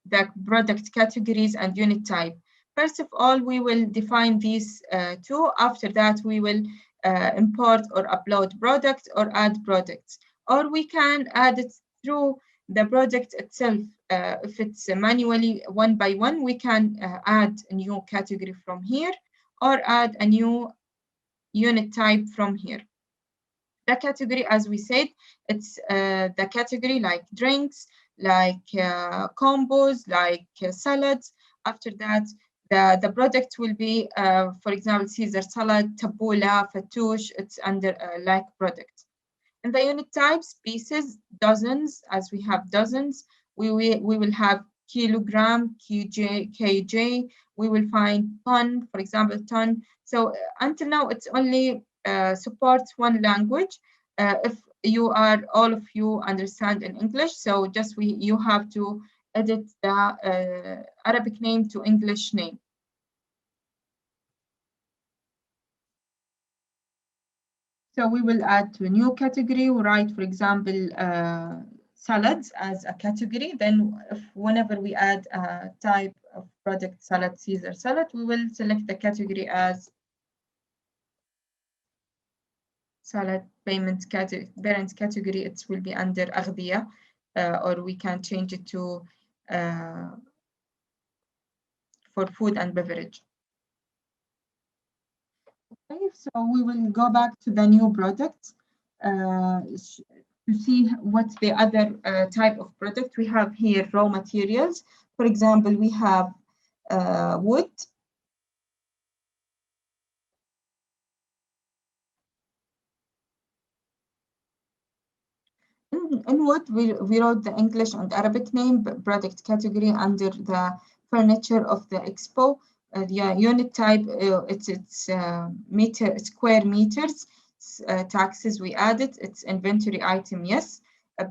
[SPEAKER 1] the product categories and unit type. First of all, we will define these 2. After that, we will import or upload products or add products. Or we can add it through the product itself. If it's manually one by one, we can add a new category from here or add a new unit type from here. The category, as we said, it's the category like drinks, like combos, like salads. After that, the product will be, for example, Caesar salad, tabbouleh, fattoush. It's under like product. And the unit types, pieces, dozens, as we have dozens. We will have kilogram, kj. We will find ton, for example, ton. So until now, it's only supports one language. If you are, all of you understand in English, so just you have to edit the Arabic name to English name. So we will add to a new category. We write, for example, salads as a category. Then whenever we add a type of product, salad, Caesar salad, we will select the category as salad. Payment category, parent category, it will be under أغذية, or we can change it to for food and beverage. Okay, so we will go back to the new product to see what's the other type of product. We have here raw materials. For example, we have wood. In wood, we wrote the English and Arabic name, product category under the furniture of the expo. The unit type, it's square meters. Taxes, we added. It's inventory item, yes.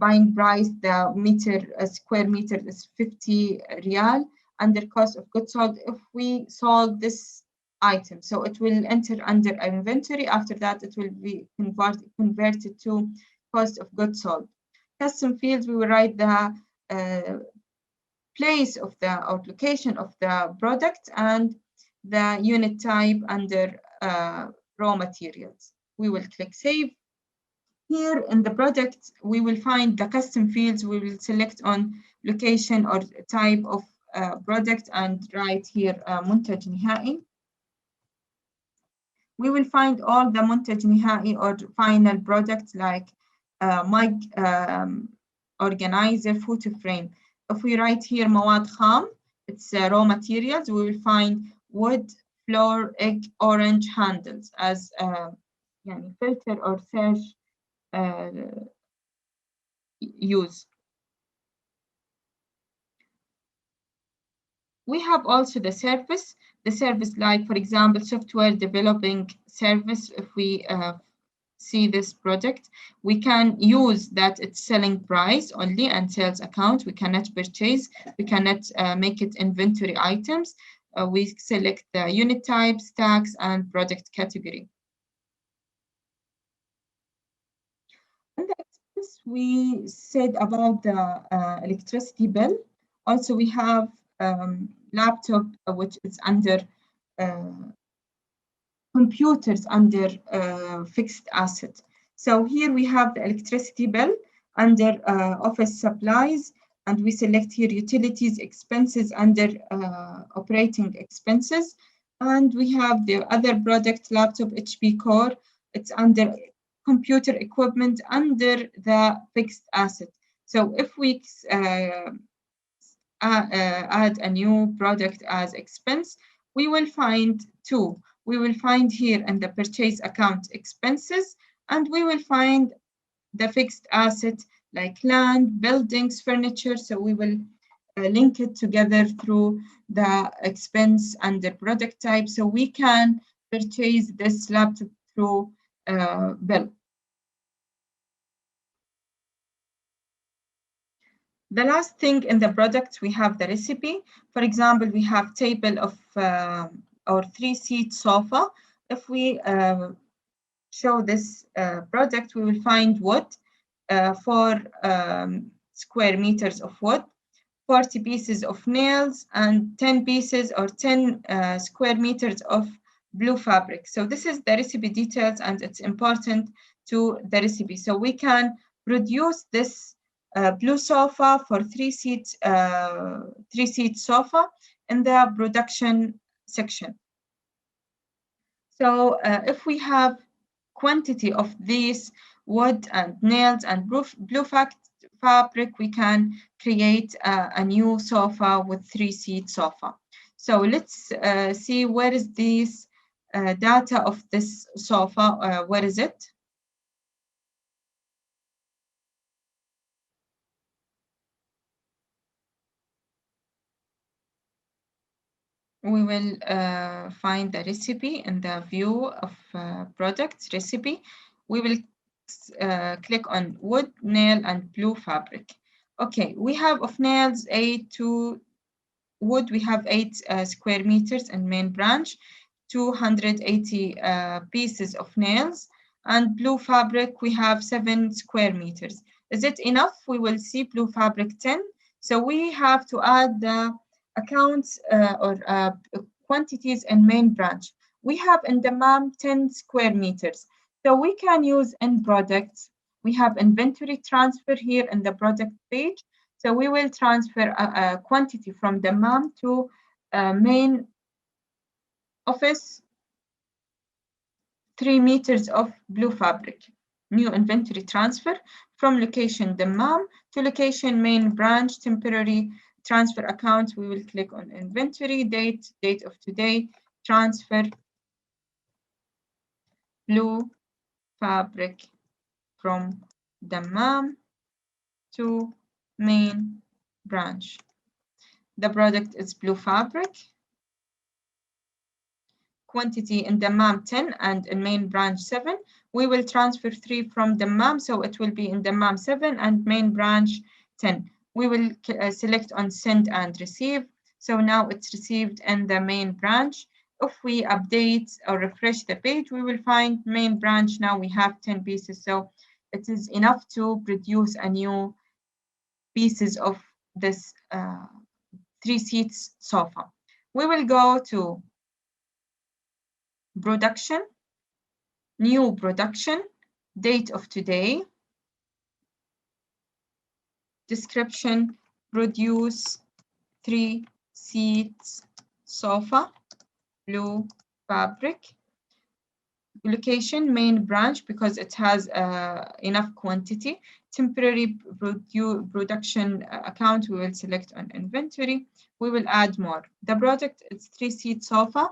[SPEAKER 1] Buying price, the square meter is 50 rial. Under cost of goods sold, if we sold this item, so it will enter under inventory. After that, it will be converted to cost of goods sold. Custom fields, we will write the place of the or location of the product and the unit type under raw materials. We will click save. Here in the product, we will find the custom fields. We will select on location or type of product and write here منتج نهائي. We will find all the منتج نهائي or final products like mug, organizer, photo frame. If we write here مواد خام, it's raw materials, we will find wood, flour, egg, orange handles as filter or search use. We have also the service. The service, like for example, software developing service. If we see this product, we can use that it's selling price only and sales account. We cannot purchase. We cannot make it inventory items. We select the unit types, tax, and product category. In the expense, we said about the electricity bill. Also, we have laptop, which is under computers under fixed asset. So here we have the electricity bill under office supplies, and we select here utilities expenses under operating expenses. And we have the other product, laptop HP Core. It's under computer equipment under the fixed asset. So if we add a new product as expense, we will find two. We will find here in the purchase account expenses, and we will find the fixed asset like land, buildings, furniture. So we will link it together through the expense and the product type. So we can purchase this laptop through bill. The last thing in the product, we have the recipe. For example, we have table of our 3-seat sofa. If we show this product, we will find wood, 4 square meters of wood, 40 pieces of nails, and 10 pieces or 10 square meters of blue fabric. So this is the recipe details, and it's important to the recipe. So we can produce this blue sofa for 3-seat sofa in the production section. So if we have quantity of these wood and nails and blue fabric, we can create a new sofa with 3-seat sofa. So let's see where is this data of this sofa, where is it? We will find the recipe in the view of products recipe. We will click on wood, nail, and blue fabric. Okay, we have of nails 8 to wood, we have 8 square meters in main branch, 280 pieces of nails, and blue fabric, we have 7 square meters. Is it enough? We will see blue fabric 10. So we have to add the accounts or quantities in main branch. We have in the MAM 10 square meters. So we can use in products. We have inventory transfer here in the product page. So we will transfer a quantity from the MAM to main office, 3 meters of blue fabric. New inventory transfer from location the MAM to location main branch temporary transfer account. We will click on inventory, date of today, transfer blue fabric from the MAM to main branch. The product is blue fabric. Quantity in the MAM 10 and in main branch 7. We will transfer 3 from the MAM, so it will be in the MAM 7 and main branch 10. We will select on send and receive. So now it's received in the main branch. If we update or refresh the page, we will find main branch. Now we have 10 pieces. So it is enough to produce a new pieces of this 3-seat sofa. We will go to production, new production, date of today, description, produce 3-seat sofa, blue fabric, location, main branch, because it has enough quantity, temporary production account, we will select on inventory, we will add more. The product is 3-seat sofa.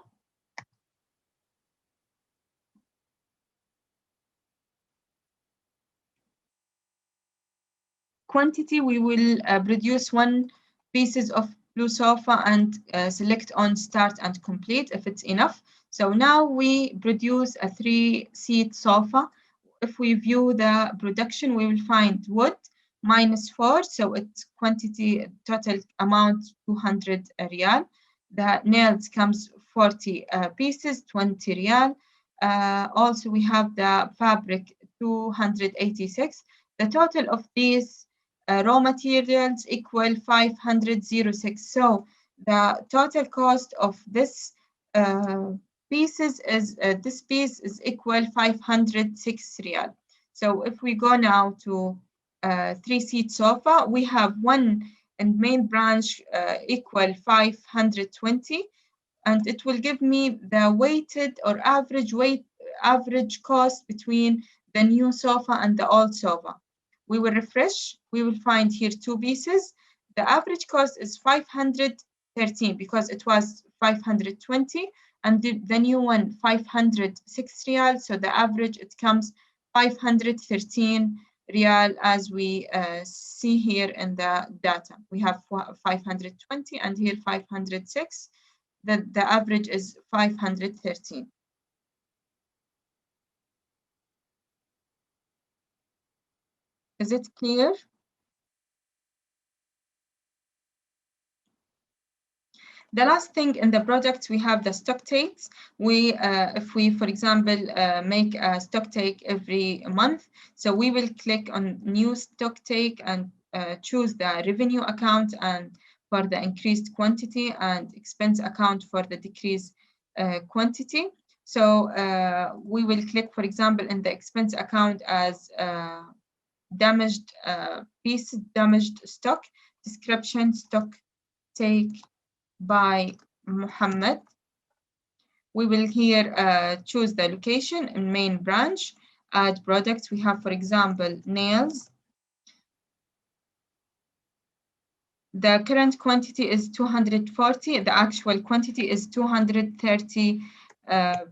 [SPEAKER 1] Quantity, we will produce 1 pieces of blue sofa and select on start and complete if it's enough. So now we produce a 3-seat sofa. If we view the production, we will find wood -4, so its quantity total amount 200 riyal. The nails comes 40 pieces, 20 riyal. Also we have the fabric 286. The total of these raw materials equal 506. So the total cost of this pieces is this piece is equal 506 riyal. So if we go now to 3-seat sofa, we have one in main branch equal 520, and it will give me the weighted or average cost between the new sofa and the old sofa. We will refresh. We will find here 2 pieces. The average cost is 513 because it was 520, and the new one 506 real. So the average, it comes 513 real, as we see here in the data. We have 520 and here 506. The average is 513. Is it clear? The last thing in the products, we have the stock takes. If we, for example, make a stock take every month, so we will click on new stock take and choose the revenue account and for the increased quantity, and expense account for the decreased quantity. So we will click, for example, in the expense account as damaged piece, damaged stock, description, stock take by Muhammad. We will here choose the location in main branch, add products. We have, for example, nails. The current quantity is 240. The actual quantity is 230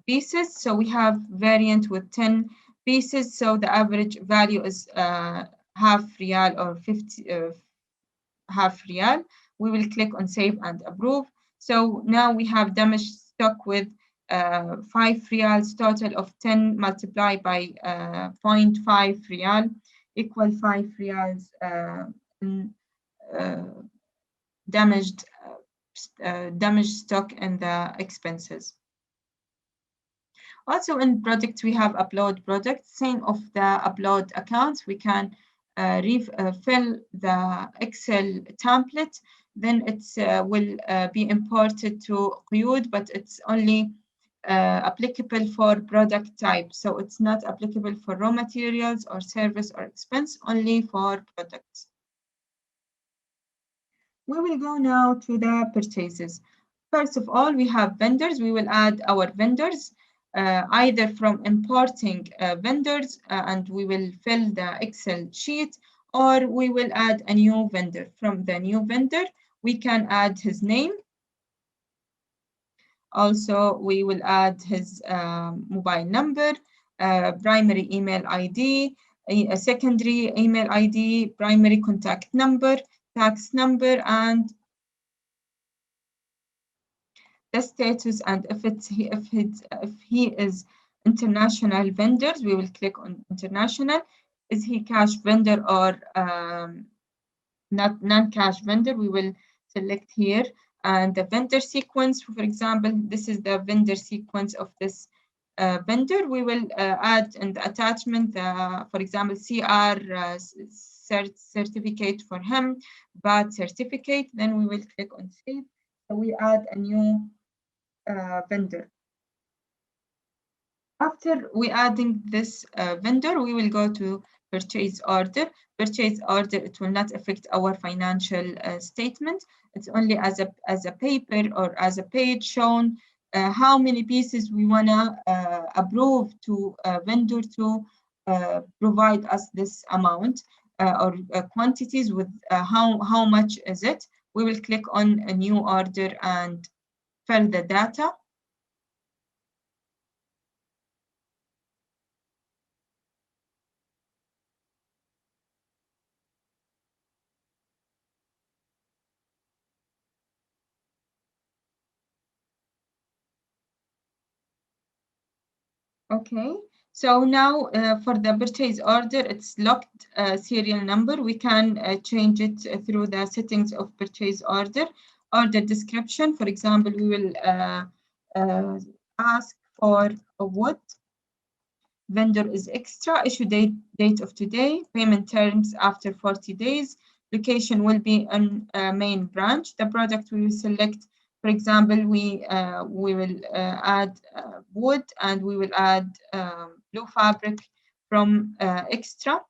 [SPEAKER 1] pieces. So we have variant with 10 pieces. So the average value is half real or 50 half real. We will click on save and approve. So now we have damaged stock with 5 reals, total of 10 multiplied by 0.5 real equal 5 reals uh, damaged damaged stock and the expenses. Also in products, we have upload products. Same of the upload accounts, we can fill the Excel template, then it will be imported to Qoyod, but it's only applicable for product type. So it's not applicable for raw materials or service or expense, only for products. We will go now to the purchases. First of all, we have vendors. We will add our vendors, either from importing vendors, and we will fill the Excel sheet, or we will add a new vendor. From the new vendor, we can add his name. Also, we will add his mobile number, primary email ID, a secondary email ID, primary contact number, tax number, and the status. And if he is international vendors, we will click on international. Is he cash vendor or not non-cash vendor? We will select here. And the vendor sequence, for example, this is the vendor sequence of this vendor. We will add in the attachment, for example, CR certificate for him, VAT certificate. Then we will click on save. So we add a new vendor. After we adding this vendor, we will go to purchase order. Purchase order, it will not affect our financial statement. It's only as a paper or as a page shown how many pieces we wanna approve to vendor to provide us this amount or quantities with how much is it. We will click on a new order and fill the data. Okay, so now for the purchase order, it's locked serial number. We can change it through the settings of purchase order. Order description, for example, we will ask for a wood. Vendor is extra. Issue date of today. Payment terms after 40 days. Location will be on main branch. The product we will select. For example, we will add wood, and we will add blue fabric from extra.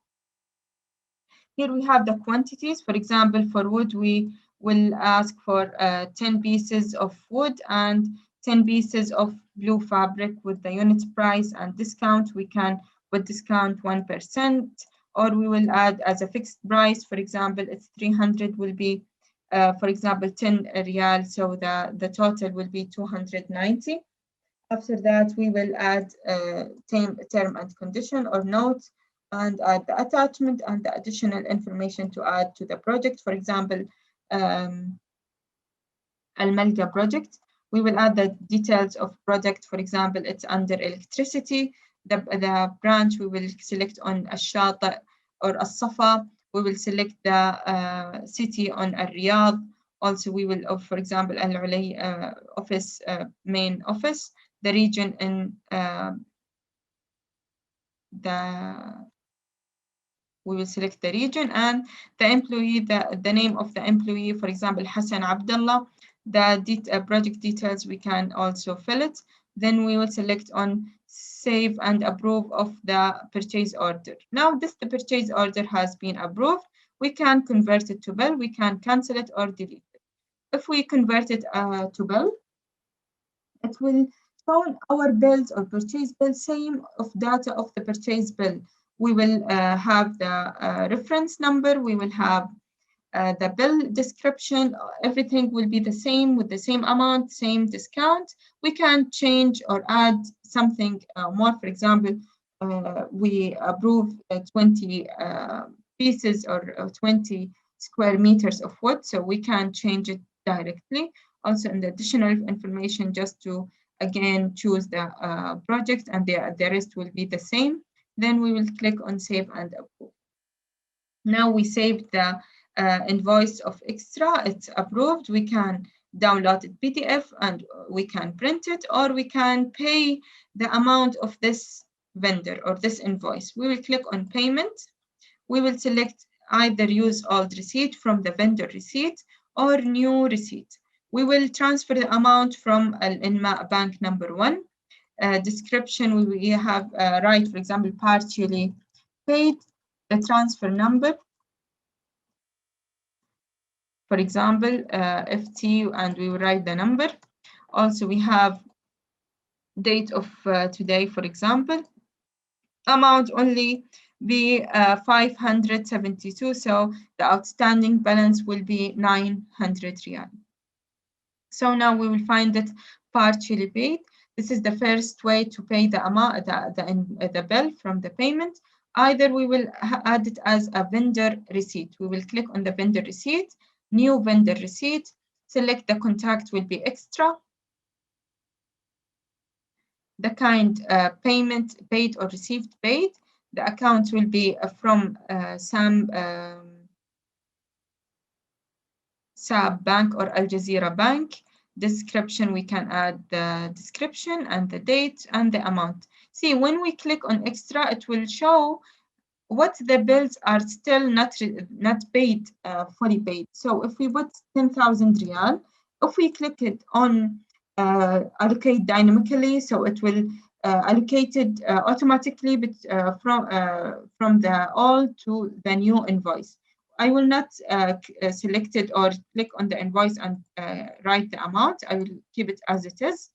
[SPEAKER 1] Here we have the quantities. For example, for wood, we will ask for 10 pieces of wood and 10 pieces of blue fabric. With the unit price and discount, we can with discount 1%, or we will add as a fixed price. For example, it's 300 will be, for example, 10 riyal, so the total will be 290. After that, we will add term and condition or notes and add the attachment and the additional information to add to the project. For example, Al-Malga project, we will add the details of project. For example, it's under electricity. The branch we will select on Al-Shata or Al-Safa. We will select the city on Al-Riyadh. Also, we will, for example, Al-Ulay office, main office, the region in we will select the region and the employee, the name of the employee, for example, Hassan Abdullah. The project details, we can also fill it. Then we will select on save and approve of the purchase order. Now the purchase order has been approved. We can convert it to bill, we can cancel it or delete it. If we convert it to bill, it will show our bills or purchase bill, same of data of the purchase bill. We will have the reference number, we will have the bill description, everything will be the same with the same amount, same discount. We can change or add something more. For example, we approve 20 pieces or 20 square meters of wood, so we can change it directly. Also, in the additional information, just to again choose the project, and the rest will be the same. Then we will click on save and approve. Now we saved the invoice of extra, it's approved. We can download it PDF and we can print it, or we can pay the amount of this vendor or this invoice. We will click on payment. We will select either use old receipt from the vendor receipt or new receipt. We will transfer the amount from Al-Inma bank number 1. Description, we have write, for example, partially paid, the transfer number, for example, FT, and we will write the number. Also, we have date of today, for example. Amount only be 572, so the outstanding balance will be 900 riyal. So now we will find it partially paid. This is the first way to pay the amount, the bill from the payment. Either we will add it as a vendor receipt. We will click on the vendor receipt, new vendor receipt, select the contact will be extra. The kind payment paid or received paid. The account will be from Saab Bank or Al Jazeera Bank. Description, we can add the description and the date and the amount. See, when we click on extra, it will show what the bills are still not paid, fully paid. So if we put 10,000 riyal, if we click it on allocate dynamically, so it will allocate it automatically from the old to the new invoice. I will not select it or click on the invoice and write the amount. I will keep it as it is.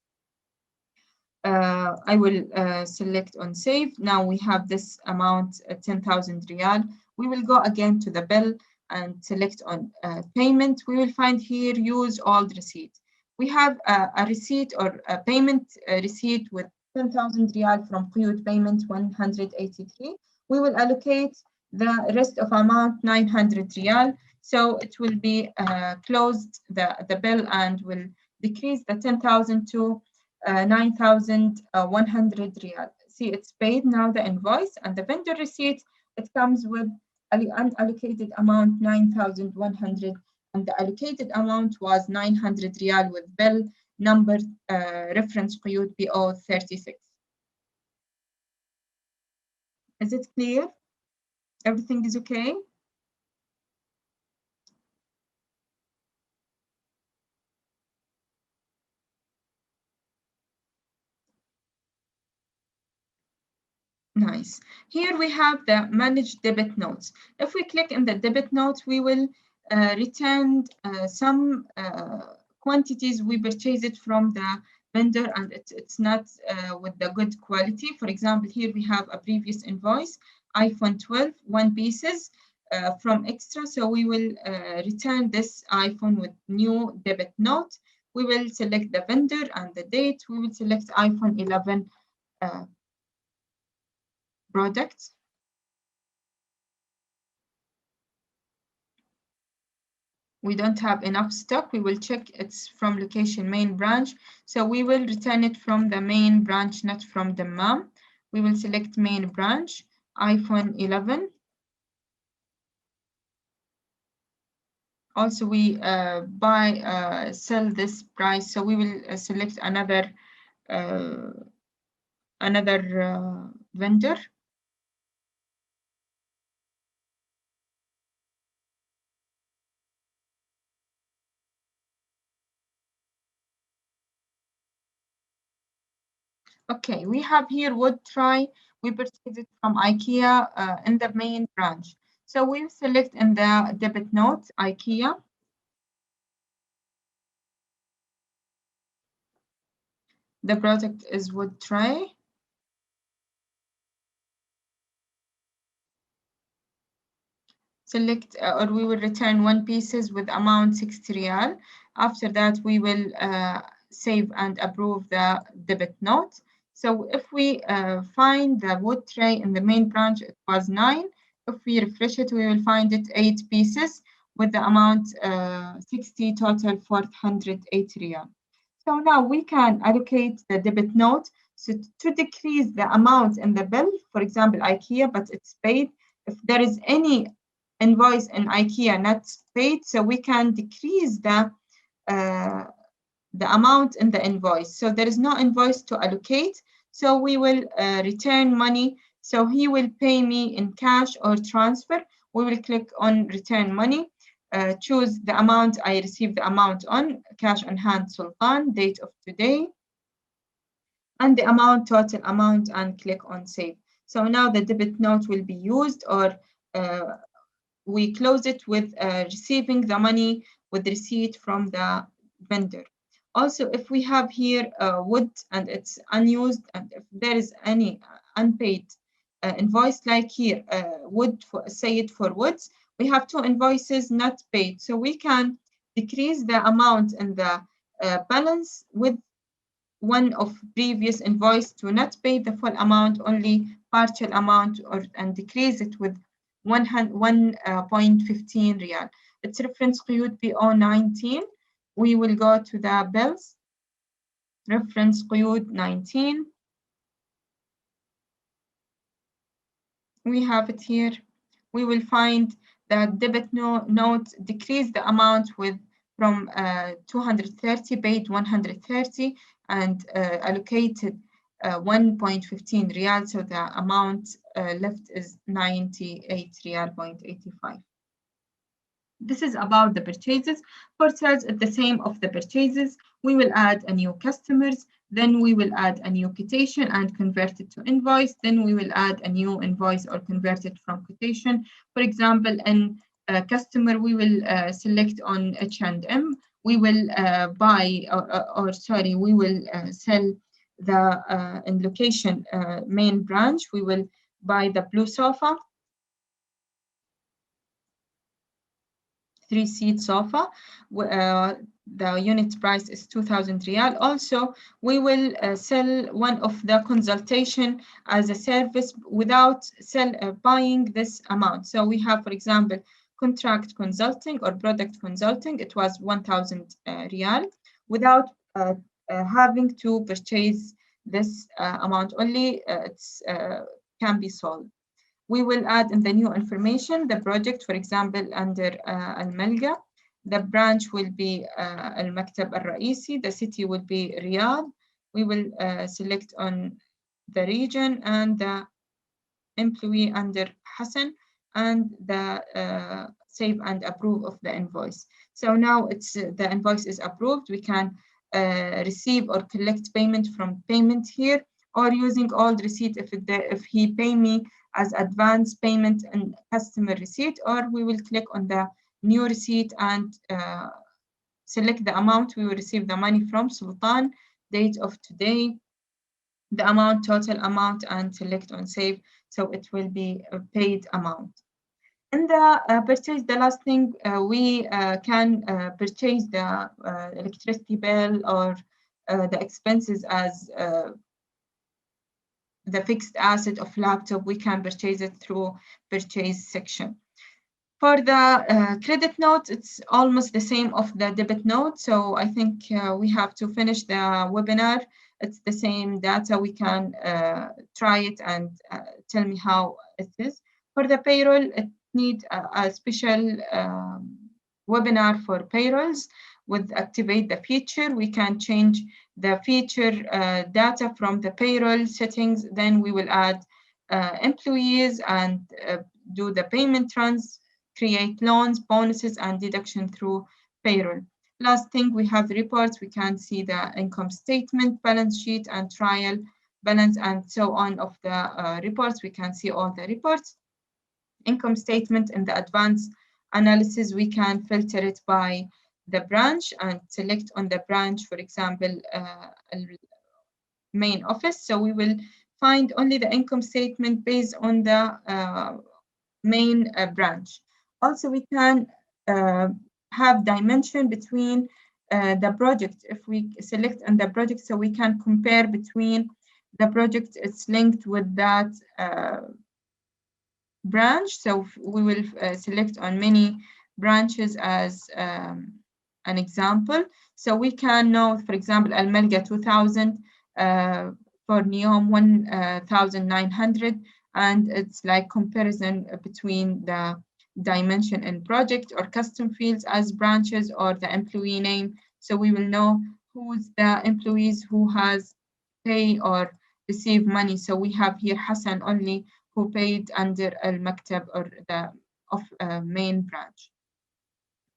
[SPEAKER 1] I will select on save. Now we have this amount, 10,000 riyal. We will go again to the bill and select on payment. We will find here use old receipt. We have a receipt or a payment receipt with 10,000 riyal from Qoyod payment 183. We will allocate the rest of amount 900 riyal. So it will be closed the bill and will decrease the 10,000 to 9,100 riyal. See, it's paid now, the invoice and the vendor receipt. It comes with an unallocated amount 9,100, and the allocated amount was 900 riyal with bill number reference Qoyod PO 36. Is it clear? Everything is okay? Nice. Here we have the manage debit notes. If we click in the debit notes, we will return some quantities we purchased from the vendor and it's not with the good quality. For example, here we have a previous invoice, iPhone 12, one pieces from extra. So we will return this iPhone with new debit note. We will select the vendor and the date. We will select iPhone 11 product. We don't have enough stock. We will check it's from location main branch. So we will return it from the main branch, not from the mom. We will select main branch, iPhone 11. Also, we sell this price. So we will select another vendor. Okay, we have here wood tray. We purchased it from IKEA in the main branch. So we select in the debit note IKEA. The product is wood tray. Select or we will return one pieces with amount 60 riyal. After that, we will save and approve the debit note. So if we find the wood tray in the main branch, it was 9. If we refresh it, we will find it 8 pieces with the amount 60, total 408 riyal. So now we can allocate the debit note so to decrease the amount in the bill, for example, IKEA, but it's paid. If there is any invoice in IKEA not paid, so we can decrease uh, the amount in the invoice. So there is no invoice to allocate. So we will return money. So he will pay me in cash or transfer. We will click on return money. Choose the amount I received the amount on, cash on hand Sultan, date of today, and the amount, total amount, and click on save. So now the debit note will be used, or uh, we close it with receiving the money with receipt from the vendor. Also, if we have here wood and it's unused, and if there is any unpaid invoice, like here, wood, say it for woods, we have 2 invoices not paid. So we can decrease the amount in the balance with one of previous invoice to not pay the full amount, only partial amount, or and decrease it with 1.15 riyal. It's reference Qoyod PO 19. We will go to the bills, reference Qoyod 19. We have it here. We will find that debit note decrease the amount with from 230, paid 130, and allocated 1.15 riyal. So the amount left is 98 riyal 0.85. This is about the purchases. For sales, it's the same of the purchases. We will add a new customers, then we will add a new quotation and convert it to invoice. Then we will add a new invoice or convert it from quotation. For example, in customer, we will select on H&M. We will buy, or sorry, we will sell the in location main branch. We will buy the blue sofa, 3-seat sofa. The unit price is 2,000 riyal. Also, we will sell one of the consultation as a service without buying this amount. So we have, for example, contract consulting or product consulting. It was 1,000 riyal without having to purchase this amount. Only it's can be sold. We will add in the new information the project, for example, under Al-Malga. The branch will be Al-Maktab Al-Raisi. The city will be Riyadh. We will select on the region and the employee under Hassan, and the save and approve of the invoice. So now it's the invoice is approved. We can receive or collect payment from payment here, or using old receipt if he pay me as advance payment and customer receipt, or we will click on the new receipt and select the amount we will receive the money from Sultan, date of today, the amount, total amount, and select on save. So it will be a paid amount. In the purchase, the last thing we can purchase the electricity bill or the expenses as the fixed asset of laptop. We can purchase it through purchase section. For the credit note, it's almost the same of the debit note. So I think we have to finish the webinar. It's the same data. We can try it and tell me how it is. For the payroll, it needs a special webinar for payrolls. With activate the feature, we can change the feature data from the payroll settings. Then we will add employees and do the payment runs, create loans, bonuses, and deduction through payroll. Last thing, we have reports. We can see the income statement, balance sheet, and trial balance, and so on of the reports. We can see all the reports. Income statement in the advanced analysis, we can filter it by the branch and select on the branch, for example, main office. So we will find only the income statement based on the main branch. Also, we can have dimension between the project. If we select on the project, so we can compare between the project it's linked with that branch. So we will select on many branches as an example. So we can know, for example, Al-Malga 2000, for Neom 1900, and it's like comparison between the dimension and project or custom fields as branches or the employee name. So we will know who's the employees who has pay or receive money. So we have here Hassan only, who paid under Al-Maktab or the of main branch.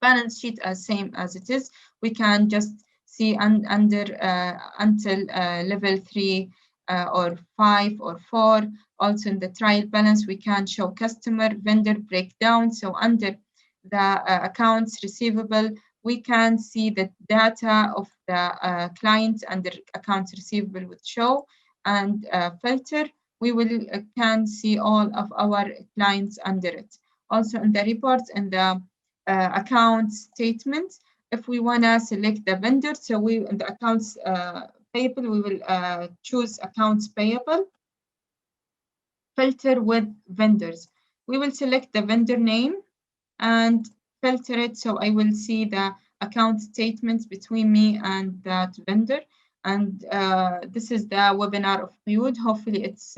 [SPEAKER 1] Balance sheet as same as it is. We can just see under until level 3 or 5 or 4. Also in the trial balance, we can show customer vendor breakdown. So under the accounts receivable, we can see the data of the clients under accounts receivable would show, and filter. We will can see all of our clients under it. Also in the reports and the account statement, if we want to select the vendor, so we in the accounts payable, we will choose accounts payable, filter with vendors. We will select the vendor name and filter it, so I will see the account statements between me and that vendor. And this is the webinar of Qoyod. Hopefully it's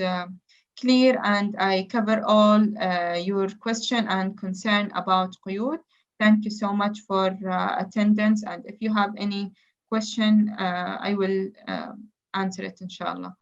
[SPEAKER 1] clear and I cover all your question and concern about Qoyod. Thank you so much for attendance, and if you have any question, I will answer it, inshallah.